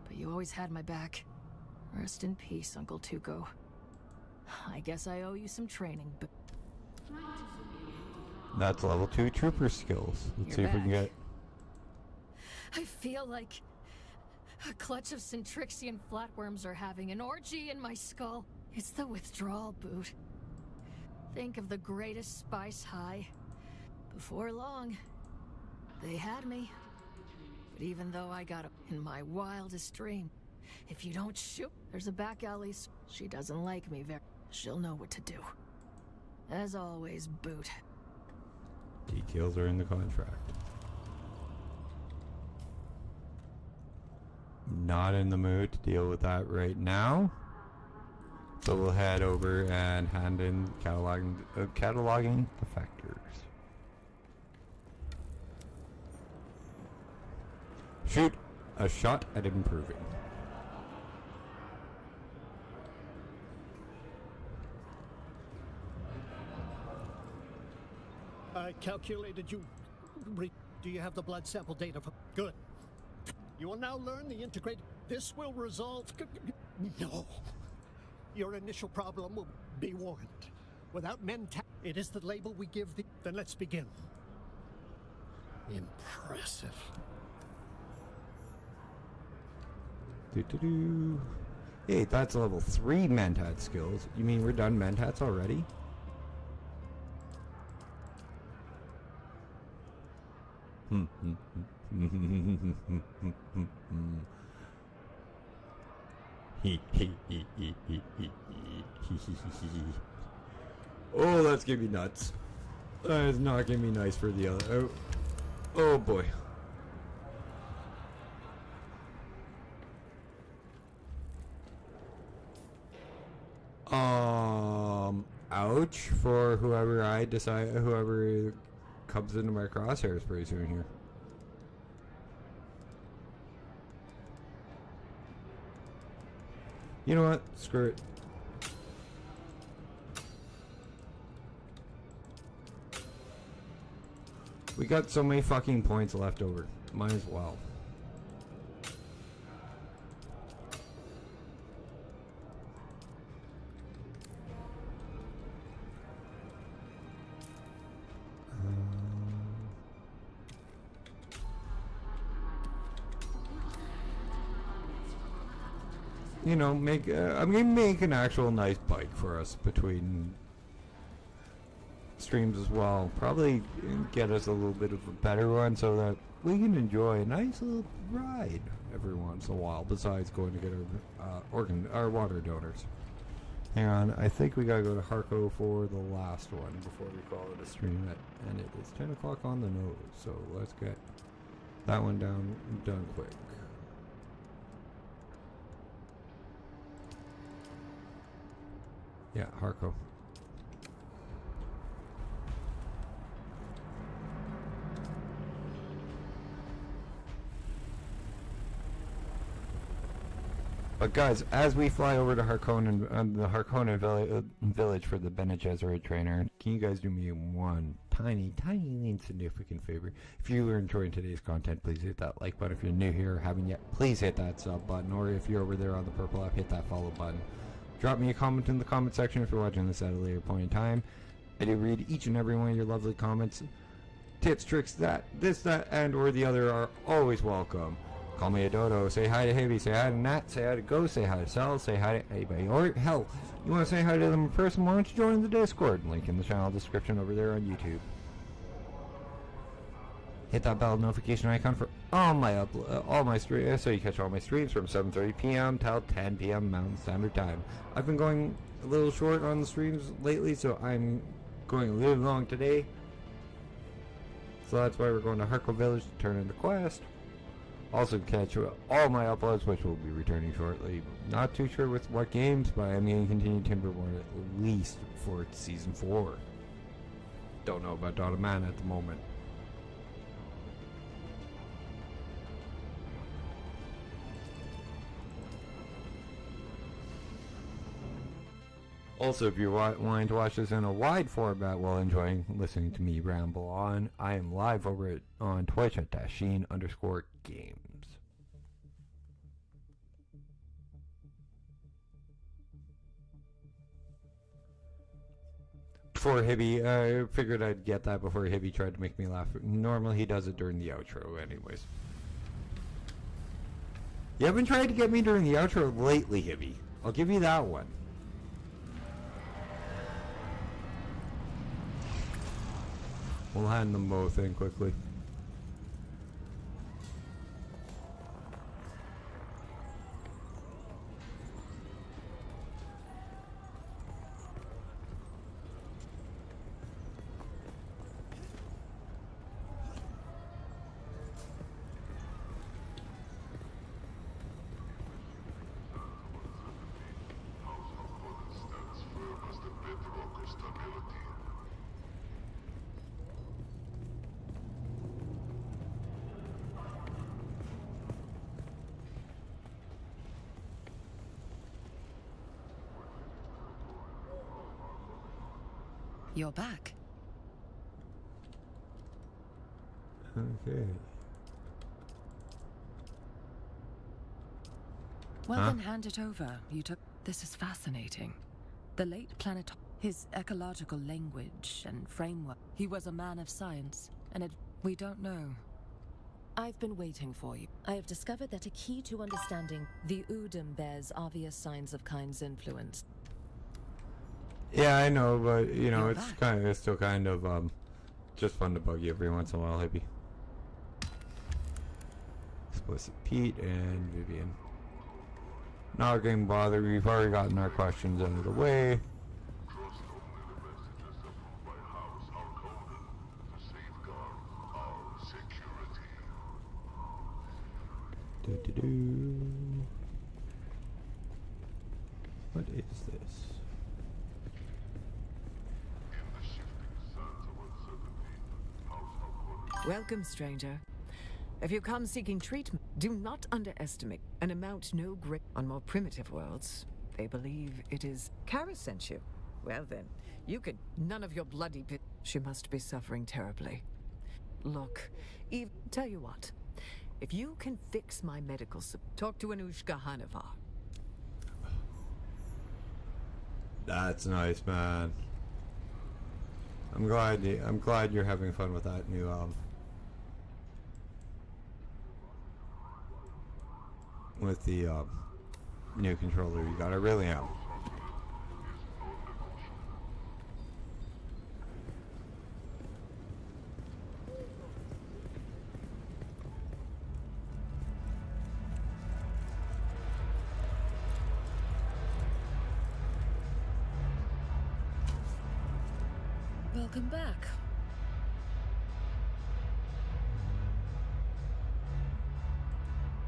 But you always had my back. Rest in peace, Uncle Tuco. I guess I owe you some training, but... That's level 2 trooper skills. Let's see if we can get... I feel like a clutch of Centrixian flatworms are having an orgy in my skull. It's the withdrawal boot. Think of the greatest spice high. Before long, they had me. But even though I got up in my wildest dream, if you don't shoot, there's a back alley. She doesn't like me very. She'll know what to do. As always, Boot. Details are in the contract. Not in the mood to deal with that right now. So we'll head over and hand in cataloging effectors. Shoot a shot at improving. I calculated you. Do you have the blood sample data for? Good. You will now learn the integrate. This will resolve. No. Your initial problem will be warned. Without it is the label we give the. Then let's begin. Impressive. Hey, that's level 3 Mentat skills. You mean we're done Mentats already? Oh, that's gonna be nuts. That is not gonna be nice for the other. Oh boy. Ouch for whoever whoever comes into my crosshairs pretty soon here. You know what? Screw it. We got so many fucking points left over. Might as well. You know, I'm gonna make an actual nice bike for us between streams as well. Probably get us a little bit of a better one so that we can enjoy a nice little ride every once in a while. Besides going to get our water donors. Hang on, I think we gotta go to Harco for the last one before we call it a stream. And it is 10 o'clock on the nose, so let's get that one done quick. Yeah, Harco. But guys, as we fly over to Harkonnen, the Harkonnen village for the Bene Gesserit trainer, can you guys do me one tiny insignificant favor? If you are enjoying today's content, please hit that like button. If you're new here or haven't yet, please hit that sub button. Or if you're over there on the purple app, hit that follow button. Drop me a comment in the comment section if you're watching this at a later point in time. I do read each and every one of your lovely comments. Tips, tricks, that, and or the other are always welcome. Call me a dodo, say hi to Hibby, say hi to Nat, say hi to Ghost, say hi to Cell, say hi to anybody. Or, hell, you want to say hi to them in person, why don't you join the Discord? Link in the channel description over there on YouTube. Hit that bell notification icon for all my streams, so you catch all my streams from 7:30 p.m. till 10 p.m. Mountain Standard Time. I've been going a little short on the streams lately, so I'm going a little long today. So that's why we're going to Harko Village to turn in the quest. Also catch all my uploads, which will be returning shortly. Not too sure with what games, but I'm going to continue Timberborn at least for Season 4. Don't know about Dawn of Man at the moment. Also, if you're wanting to watch this in a wide format while enjoying listening to me ramble on, I am live over on Twitch at _games. Before Hibby, I figured I'd get that before Hibby tried to make me laugh. Normally he does it during the outro anyways. You haven't tried to get me during the outro lately, Hibby. I'll give you that one. We'll hand them both in quickly. You're back. Okay. Well, then hand it over. You took... This is fascinating. The late planet... His ecological language and framework. He was a man of science, and we don't know. I've been waiting for you. I have discovered that a key to understanding the Udum bears obvious signs of Kind's influence. Yeah, I know, but you know, You're it's still kind of just fun to bug you every once in a while, Hippie. Explicit Pete and Vivian. Not getting bothered. We've already gotten our questions out of the way. What is this? Welcome, stranger. If you come seeking treatment, do not underestimate an amount no great. On more primitive worlds, they believe it is... Kara sent you. Well then, you could... None of your bloody pit... She must be suffering terribly. Look, Eve, tell you what. If you can fix my medical... Talk to Anushka Hanavar. That's nice, man. I'm glad you're having fun with that new with the new controller you got. I really am. Welcome back.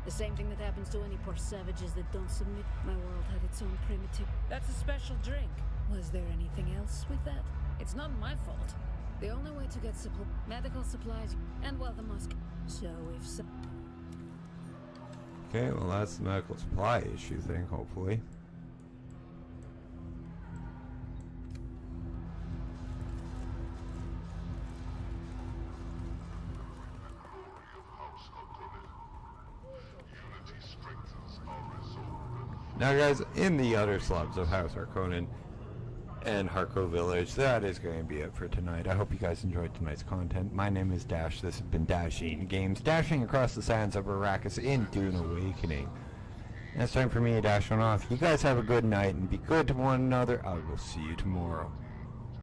The same thing that happens to any poor savages that don't submit. My world had its own primitive... That's a special drink. Was there anything else with that? It's not my fault. The only way to get medical supplies and, well, the mosque. So if so... Okay, well that's the medical supply issue thing, hopefully. Now guys, in the other slums of House Harkonnen and Harko Village, that is going to be it for tonight. I hope you guys enjoyed tonight's content. My name is Dash. This has been Dashing Games, dashing across the sands of Arrakis in Dune Awakening. And it's time for me to dash on off. You guys have a good night and be good to one another. I will see you tomorrow.